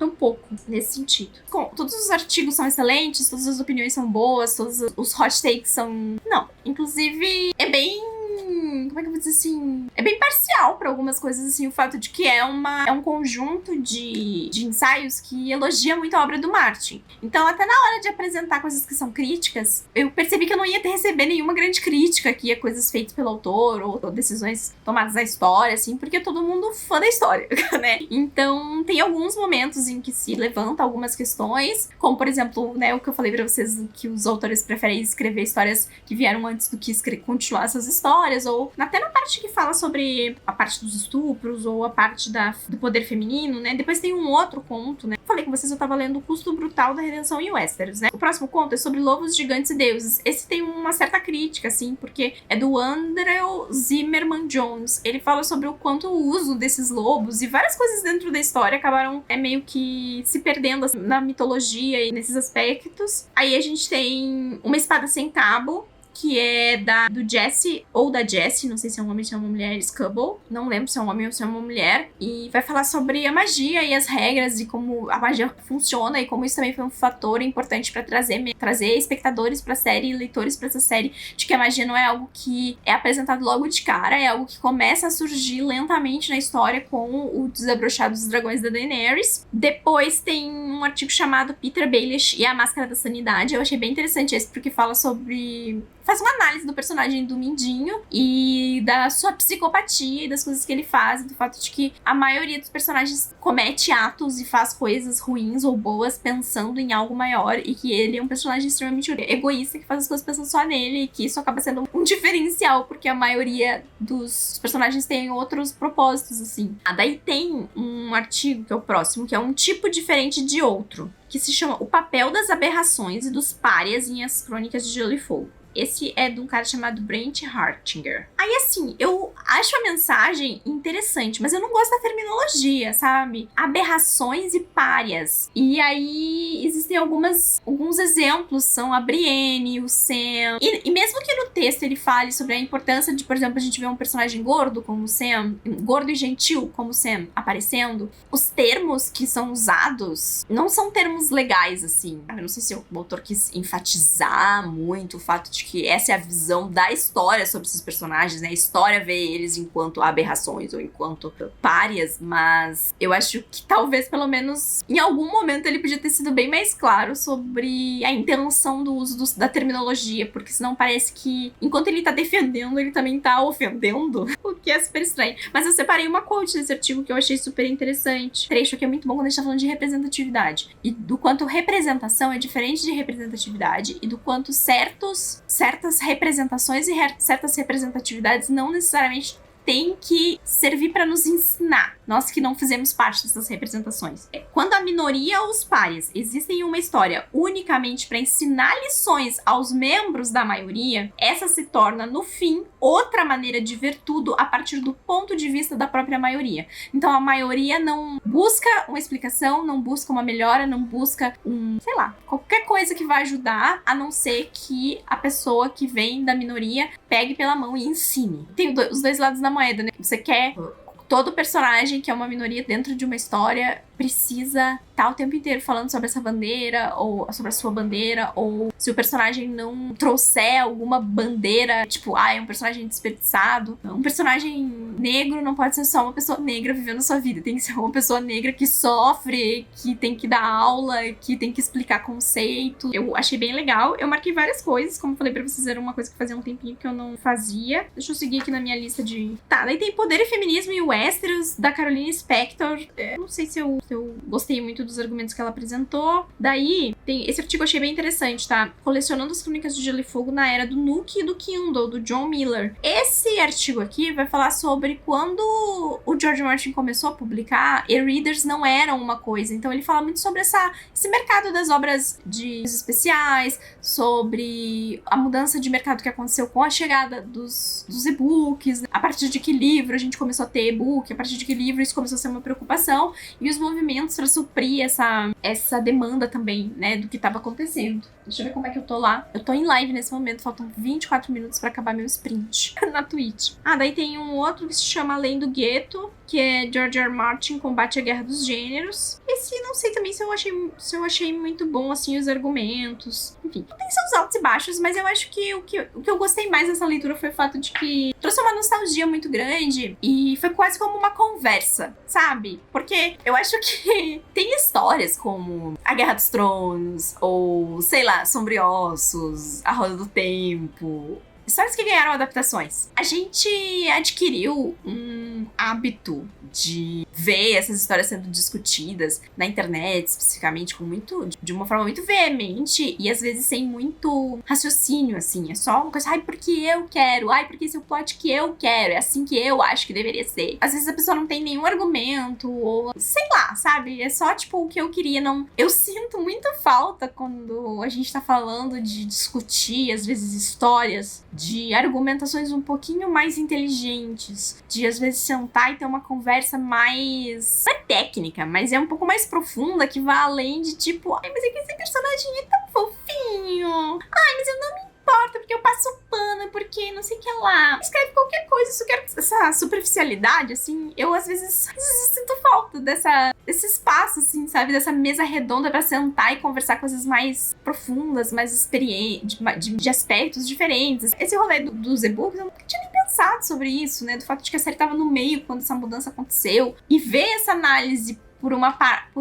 um pouco nesse sentido. Todos os artigos são excelentes, todas as opiniões são boas, todos os hot takes são... Não, inclusive é bem... Como é que eu vou dizer assim? É bem parcial pra algumas coisas, assim, o fato de que é um conjunto de ensaios que elogia muito a obra do Martin. Então, até na hora de apresentar coisas que são críticas, eu percebi que eu não ia receber nenhuma grande crítica, que ia coisas feitas pelo autor, ou decisões tomadas na história, assim, porque é todo mundo fã da história, né? Então, tem alguns momentos em que se levanta algumas questões, como, por exemplo, né, o que eu falei pra vocês, que os autores preferem escrever histórias que vieram antes do que continuar essas histórias, ou até na parte que fala sobre a parte dos estupros, ou a parte do poder feminino, né? Depois tem um outro conto, né? Falei com vocês, eu tava lendo O Custo Brutal da Redenção em Westeros, né? O próximo conto é sobre lobos, gigantes e deuses. Esse tem uma certa crítica, assim, porque é do Andrew Zimmerman Jones. Ele fala sobre o quanto o uso desses lobos e várias coisas dentro da história acabaram meio que se perdendo assim, na mitologia e nesses aspectos. Aí a gente tem Uma Espada Sem Cabo, que é do Jesse, ou da Jessie, não sei se é um homem ou se é uma mulher, Scubble, não lembro se é um homem ou se é uma mulher, e vai falar sobre a magia e as regras e como a magia funciona e como isso também foi um fator importante pra trazer espectadores pra série e leitores pra essa série, de que a magia não é algo que é apresentado logo de cara, é algo que começa a surgir lentamente na história com o Desabrochado dos Dragões da Daenerys. Depois tem um artigo chamado Peter Baelish e a Máscara da Sanidade, eu achei bem interessante esse porque fala sobre... faz uma análise do personagem do Mindinho e da sua psicopatia e das coisas que ele faz, e do fato de que a maioria dos personagens comete atos e faz coisas ruins ou boas pensando em algo maior, e que ele é um personagem extremamente egoísta que faz as coisas pensando só nele, e que isso acaba sendo um diferencial, porque a maioria dos personagens tem outros propósitos, assim. Daí tem um artigo, que é o próximo, que é Um Tipo Diferente de Outro, que se chama O Papel das Aberrações e dos Párias em As Crônicas de Gelo e Fogo. Esse é de um cara chamado Brent Hartinger. Aí, assim, eu acho a mensagem interessante, mas eu não gosto da terminologia, sabe? Aberrações e párias. E aí, existem alguns exemplos, são a Brienne, o Sam. E mesmo que no texto ele fale sobre a importância de, por exemplo, a gente ver um personagem gordo como o Sam, gordo e gentil como o Sam aparecendo, os termos que são usados não são termos legais, assim. Eu não sei se o autor quis enfatizar muito o fato de que essa é a visão da história sobre esses personagens, né? A história vê eles enquanto aberrações ou enquanto párias, mas eu acho que talvez, pelo menos, em algum momento ele podia ter sido bem mais claro sobre a intenção do uso da terminologia, porque senão parece que, enquanto ele tá defendendo, ele também tá ofendendo, o que é super estranho. Mas eu separei uma quote desse artigo que eu achei super interessante. Trecho que é muito bom quando a gente tá falando de representatividade, e do quanto representação é diferente de representatividade, e do quanto certas representações e certas representatividades não necessariamente têm que servir para nos ensinar, nós que não fizemos parte dessas representações. Quando a minoria ou os párias existem em uma história unicamente para ensinar lições aos membros da maioria, essa se torna, no fim, outra maneira de ver tudo a partir do ponto de vista da própria maioria. Então a maioria não busca uma explicação, não busca uma melhora, não busca qualquer coisa que vai ajudar, a não ser que a pessoa que vem da minoria pegue pela mão e ensine. Tem os dois lados da moeda, né? Você quer todo personagem que é uma minoria dentro de uma história precisa estar o tempo inteiro falando sobre essa bandeira, ou sobre a sua bandeira, ou se o personagem não trouxer alguma bandeira, tipo, é um personagem desperdiçado. Um personagem negro não pode ser só uma pessoa negra vivendo a sua vida, tem que ser uma pessoa negra que sofre, que tem que dar aula, que tem que explicar conceito. Eu achei bem legal, eu marquei várias coisas, como eu falei pra vocês, era uma coisa que fazia um tempinho que eu não fazia. Deixa eu seguir aqui na minha lista de... daí tem Poder e Feminismo e Westeros, da Caroline Spector. Não sei se eu gostei muito dos argumentos que ela apresentou. Daí, tem esse artigo eu achei bem interessante, tá? Colecionando as Crônicas de Gelo e Fogo na Era do Nuke e do Kindle, do John Miller. Esse artigo aqui vai falar sobre quando o George Martin começou a publicar, e-readers não eram uma coisa. Então ele fala muito sobre esse mercado das obras de especiais, sobre a mudança de mercado que aconteceu com a chegada dos e-books, a partir de que livro a gente começou a ter e-book, a partir de que livro isso começou a ser uma preocupação, e os movimentos movimentos pra suprir essa demanda também, né, do que tava acontecendo. Deixa eu ver como é que eu tô lá. Eu tô em live nesse momento, faltam 24 minutos pra acabar meu sprint na Twitch. Daí tem um outro que se chama Além do Gueto, que é George R. R. Martin Combate à Guerra dos Gêneros. Esse, não sei também se eu achei muito bom, assim, os argumentos. Enfim, tem seus altos e baixos, mas eu acho que o que eu gostei mais dessa leitura foi o fato de que trouxe uma nostalgia muito grande e foi quase como uma conversa, sabe? Porque eu acho que tem histórias como A Guerra dos Tronos, ou, sei lá, Sombriossos, A Roda do Tempo... Histórias que ganharam adaptações. A gente adquiriu um hábito de ver essas histórias sendo discutidas na internet, especificamente, de uma forma muito veemente e às vezes sem muito raciocínio, assim. É só uma coisa, porque eu quero, porque esse é o plot que eu quero, é assim que eu acho que deveria ser. Às vezes a pessoa não tem nenhum argumento, ou sei lá, sabe? É só, tipo, o que eu queria, não... Eu sinto muita falta quando a gente tá falando de discutir, às vezes, histórias, de argumentações um pouquinho mais inteligentes, de às vezes sentar e ter uma conversa mais... não é técnica, mas é um pouco mais profunda, que vai além de tipo, mas é que esse personagem é tão fofinho, mas eu não me importa, porque eu passo pano, porque não sei o que lá. Escreve qualquer coisa, isso quero... Essa superficialidade, assim, eu às vezes sinto falta desse espaço, assim, sabe? Dessa mesa redonda pra sentar e conversar coisas mais profundas, mais experientes, de aspectos diferentes. Esse rolê dos e-books, eu nunca tinha nem pensado sobre isso, né? Do fato de que a série tava no meio quando essa mudança aconteceu. E ver essa análise por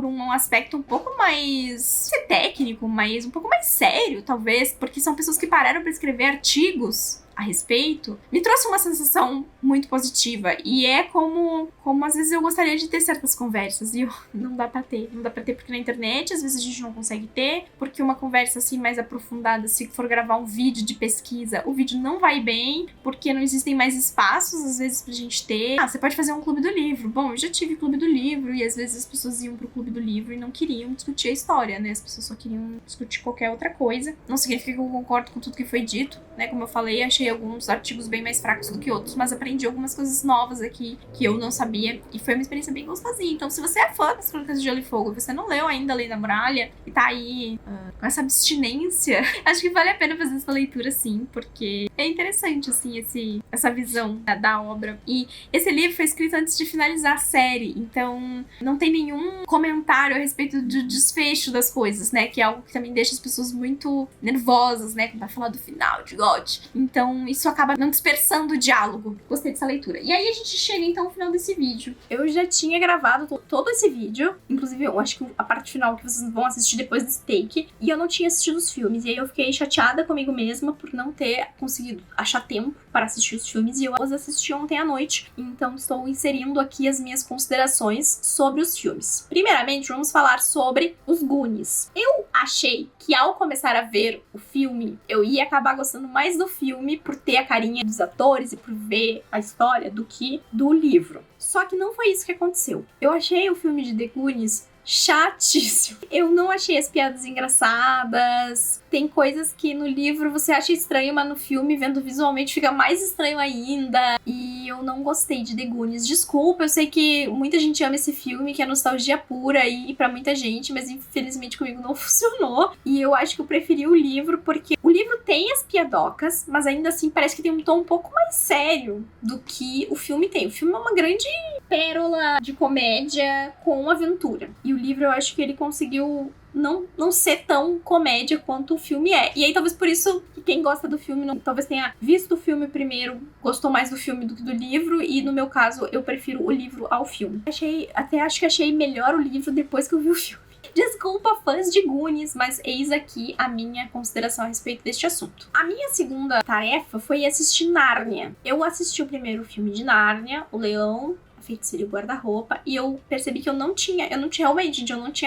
um aspecto um pouco mais técnico, mas um pouco mais sério, talvez, porque são pessoas que pararam para escrever artigos a respeito, me trouxe uma sensação muito positiva. E é como às vezes eu gostaria de ter certas conversas e não dá pra ter. Não dá pra ter porque na internet às vezes a gente não consegue ter, porque uma conversa assim mais aprofundada, se for gravar um vídeo de pesquisa, o vídeo não vai bem, porque não existem mais espaços às vezes pra gente ter. Você pode fazer um clube do livro. Bom, eu já tive clube do livro e às vezes as pessoas iam pro clube do livro e não queriam discutir a história, né? As pessoas só queriam discutir qualquer outra coisa. Não significa que eu concordo com tudo que foi dito, né? Como eu falei, achei alguns artigos bem mais fracos do que outros, mas aprendi algumas coisas novas aqui que eu não sabia e foi uma experiência bem gostosinha. Então, se você é fã das Crônicas de Gelo e Fogo, você não leu ainda a Lei da Muralha e tá aí com essa abstinência, acho que vale a pena fazer essa leitura sim, porque é interessante, assim, essa visão da obra. E esse livro foi escrito antes de finalizar a série, então não tem nenhum comentário a respeito do desfecho das coisas, né? Que é algo que também deixa as pessoas muito nervosas, né? Quando vai falar do final de GOT. Então, isso acaba não dispersando o diálogo. Gostei dessa leitura. E aí a gente chega, então, ao final desse vídeo. Eu já tinha gravado todo esse vídeo. Inclusive, eu acho que a parte final que vocês vão assistir depois desse take. E eu não tinha assistido os filmes. E aí eu fiquei chateada comigo mesma por não ter conseguido achar tempo para assistir os filmes. E eu os assisti ontem à noite. Então, estou inserindo aqui as minhas considerações sobre os filmes. Primeiramente, vamos falar sobre os Goonies. Eu achei que ao começar a ver o filme, eu ia acabar gostando mais do filme por ter a carinha dos atores e por ver a história do que do livro. Só que não foi isso que aconteceu. Eu achei o filme de The Goonies chatíssimo. Eu não achei as piadas engraçadas. Tem coisas que no livro você acha estranho, mas no filme, vendo visualmente, fica mais estranho ainda. E eu não gostei de The Goonies. Desculpa, eu sei que muita gente ama esse filme, que é nostalgia pura aí pra muita gente, mas infelizmente comigo não funcionou. E eu acho que eu preferi o livro, porque o livro tem as piadocas, mas ainda assim parece que tem um tom um pouco mais sério do que o filme tem. O filme é uma grande pérola de comédia com aventura. E o livro eu acho que ele conseguiu não ser tão comédia quanto o filme é. E aí talvez por isso que quem gosta do filme talvez tenha visto o filme primeiro, gostou mais do filme do que do livro, e no meu caso eu prefiro o livro ao filme. Acho que achei melhor o livro depois que eu vi o filme. Desculpa, fãs de Goonies, mas eis aqui a minha consideração a respeito deste assunto. A minha segunda tarefa foi assistir Nárnia. Eu assisti o primeiro filme de Nárnia, O Leão, A Feiticeira e o Guarda-Roupa, e eu percebi que eu não tinha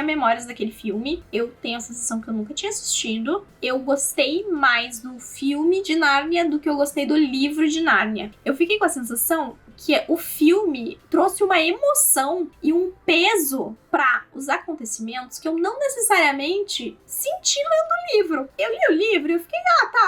memórias daquele filme. Eu tenho a sensação que eu nunca tinha assistido. Eu gostei mais do filme de Nárnia do que eu gostei do livro de Nárnia. Eu fiquei com a sensação que o filme trouxe uma emoção e um peso para os acontecimentos que eu não necessariamente senti lendo o livro. Eu li o livro e eu fiquei,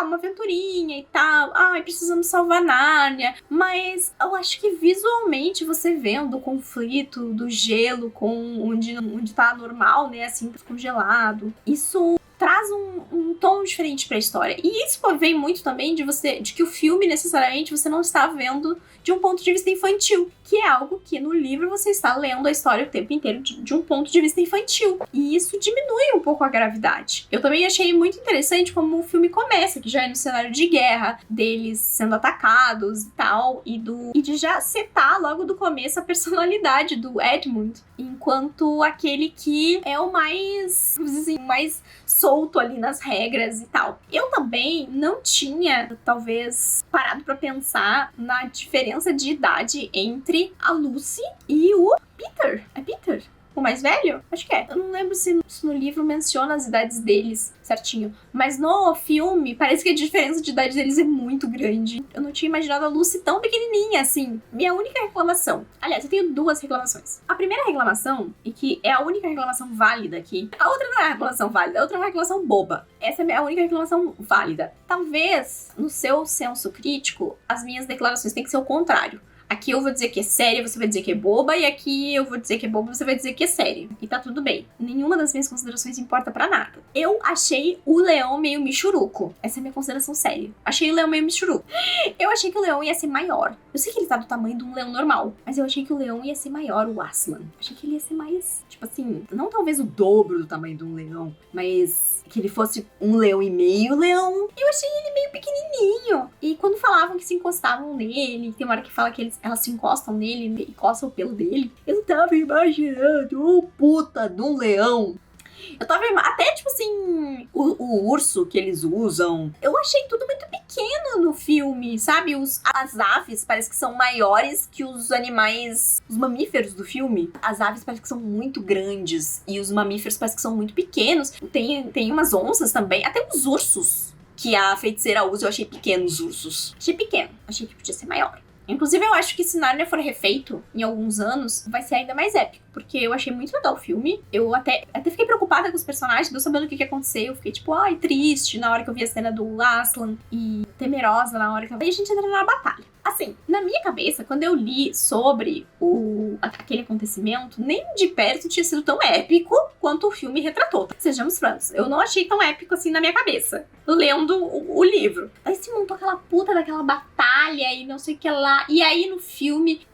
uma aventurinha e tal, precisamos salvar Nárnia, mas eu acho que visualmente você vendo o conflito do gelo com onde tá normal, né, assim, congelado, isso traz um tom diferente pra história. E isso vem muito também de que o filme, necessariamente, você não está vendo de um ponto de vista infantil, que é algo que no livro você está lendo a história o tempo inteiro de um ponto de vista infantil. E isso diminui um pouco a gravidade. Eu também achei muito interessante como o filme começa, que já é no cenário de guerra, deles sendo atacados e tal, e de já setar logo do começo a personalidade do Edmund, enquanto aquele que é o mais, vamos dizer assim, mais solto ali nas regras e tal. Eu também não tinha, talvez, parado pra pensar na diferença de idade entre a Lucy e o Peter. É Peter? O mais velho? Acho que é. Eu não lembro se no livro menciona as idades deles certinho. Mas no filme, parece que a diferença de idade deles é muito grande. Eu não tinha imaginado a Lucy tão pequenininha, assim. Minha única reclamação... Aliás, eu tenho duas reclamações. A primeira reclamação, e que é a única reclamação válida aqui... A outra não é uma reclamação válida, a outra é uma reclamação boba. Essa é a única reclamação válida. Talvez, no seu senso crítico, as minhas declarações têm que ser o contrário. Aqui eu vou dizer que é séria, você vai dizer que é boba, e aqui eu vou dizer que é boba, você vai dizer que é sério. E tá tudo bem. Nenhuma das minhas considerações importa pra nada. Eu achei o leão meio michuruco. Essa é a minha consideração séria. Achei o leão meio michuruco. Eu achei que o leão ia ser maior. Eu sei que ele tá do tamanho de um leão normal, mas eu achei que o leão ia ser maior, o Aslan. Achei que ele ia ser mais, tipo assim, não talvez o dobro do tamanho de um leão, mas que ele fosse um leão e meio leão. Eu achei ele meio pequenininho. E quando falavam que se encostavam nele, tem uma hora que fala que elas se encostam nele e coçam o pelo dele, eu tava imaginando o puta de um leão. Eu tava até, tipo assim, o urso que eles usam. Eu achei tudo muito pequeno no filme, sabe? As aves parece que são maiores que os animais, os mamíferos do filme. As aves parece que são muito grandes e os mamíferos parece que são muito pequenos. Tem umas onças também, até os ursos que a feiticeira usa, eu achei pequenos ursos. Achei pequeno, achei que podia ser maior. Inclusive, eu acho que se Nárnia for refeito em alguns anos, vai ser ainda mais épico. Porque eu achei muito legal o filme. Eu até fiquei preocupada com os personagens, não sabendo o que ia acontecer. Eu fiquei tipo, triste na hora que eu vi a cena do Aslan. E temerosa na hora que aí a gente entra na batalha. Assim, na minha cabeça, quando eu li sobre aquele acontecimento, nem de perto tinha sido tão épico quanto o filme retratou. Sejamos francos, eu não achei tão épico assim na minha cabeça, lendo o livro. Aí se montou aquela puta daquela batalha e não sei o que lá. E aí no filme,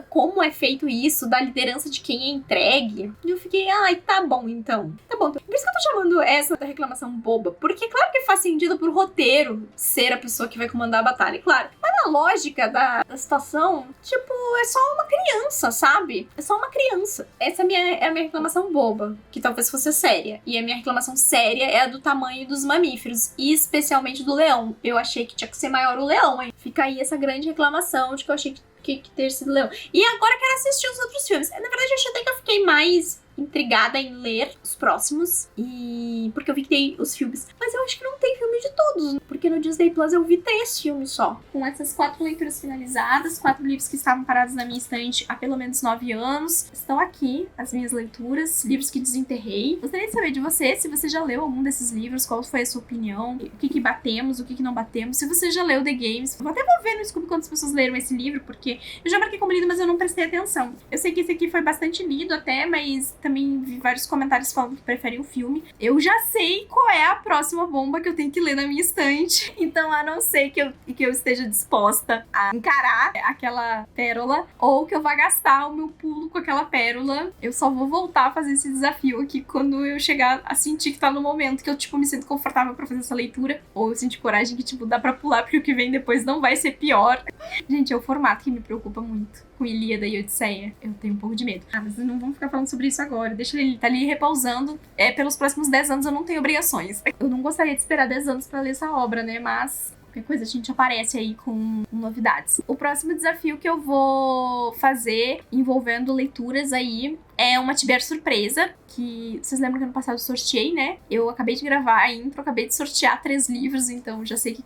como é feito isso, da liderança de quem é entregue, eu fiquei, tá bom então. Tá bom. Por isso que eu tô chamando essa da reclamação boba, porque claro que faz sentido pro roteiro ser a pessoa que vai comandar a batalha, claro. Mas na lógica da situação, tipo, é só uma criança, sabe? É só uma criança. Essa é a minha reclamação boba, que talvez fosse séria. E a minha reclamação séria é a do tamanho dos mamíferos, e especialmente do leão. Eu achei que tinha que ser maior o leão, hein? Fica aí essa grande reclamação de que eu achei que ter sido leão. E agora eu quero assistir os outros filmes. Na verdade, eu achei até que eu fiquei mais intrigada em ler os próximos, e porque eu vi que tem os filmes, mas eu acho que não tem filme de todos, porque no Disney Plus eu vi 3 filmes só. Com essas 4 leituras finalizadas, 4 livros que estavam parados na minha estante há pelo menos 9 anos, estão aqui as minhas leituras, livros que desenterrei. Gostaria de saber de você, se você já leu algum desses livros, qual foi a sua opinião, o que batemos, o que não batemos, se você já leu The Games. Vou ver no Scooby quantas pessoas leram esse livro, porque eu já marquei como lido, mas eu não prestei atenção. Eu sei que esse aqui foi bastante lido até, mas também vi vários comentários falando que preferem o filme. Eu já sei qual é a próxima bomba que eu tenho que ler na minha estante. Então, a não ser que eu esteja disposta a encarar aquela pérola, ou que eu vá gastar o meu pulo com aquela pérola, eu só vou voltar a fazer esse desafio aqui quando eu chegar a sentir que tá no momento que eu, me sinto confortável pra fazer essa leitura, ou eu sentir coragem que, dá pra pular, porque o que vem depois não vai ser pior. Gente, é o formato que me preocupa muito. Com Ilíada e Odisseia, eu tenho um pouco de medo. Mas não vamos ficar falando sobre isso agora. Deixa ele tá ali repousando. Pelos próximos 10 anos eu não tenho obrigações. Eu não gostaria de esperar 10 anos pra ler essa obra, né? Mas qualquer coisa a gente aparece aí com novidades. O próximo desafio que eu vou fazer, envolvendo leituras aí, é uma TBR surpresa, que vocês lembram que ano passado eu sorteei, né? Eu acabei de gravar a intro, acabei de sortear 3 livros, então já sei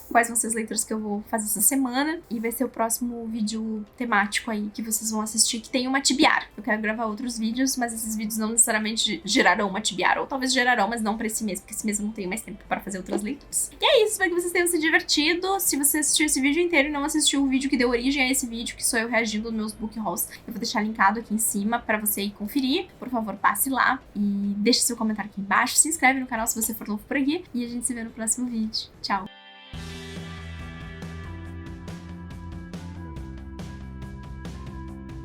quais vão ser as leituras que eu vou fazer essa semana. E vai ser o próximo vídeo temático aí que vocês vão assistir, que tem uma TBR. Eu quero gravar outros vídeos, mas esses vídeos não necessariamente gerarão uma TBR, ou talvez gerarão, mas não pra esse mês, porque esse mês eu não tenho mais tempo para fazer outras leituras. E é isso, espero que vocês tenham se divertido. Se você assistiu esse vídeo inteiro e não assistiu o vídeo que deu origem a esse vídeo, que sou eu reagindo aos meus book hauls, eu vou deixar linkado aqui em cima pra você ir conferir. Por favor, passe lá e deixe seu comentário aqui embaixo. Se inscreve no canal se você for novo por aqui. E a gente se vê no próximo vídeo. Tchau!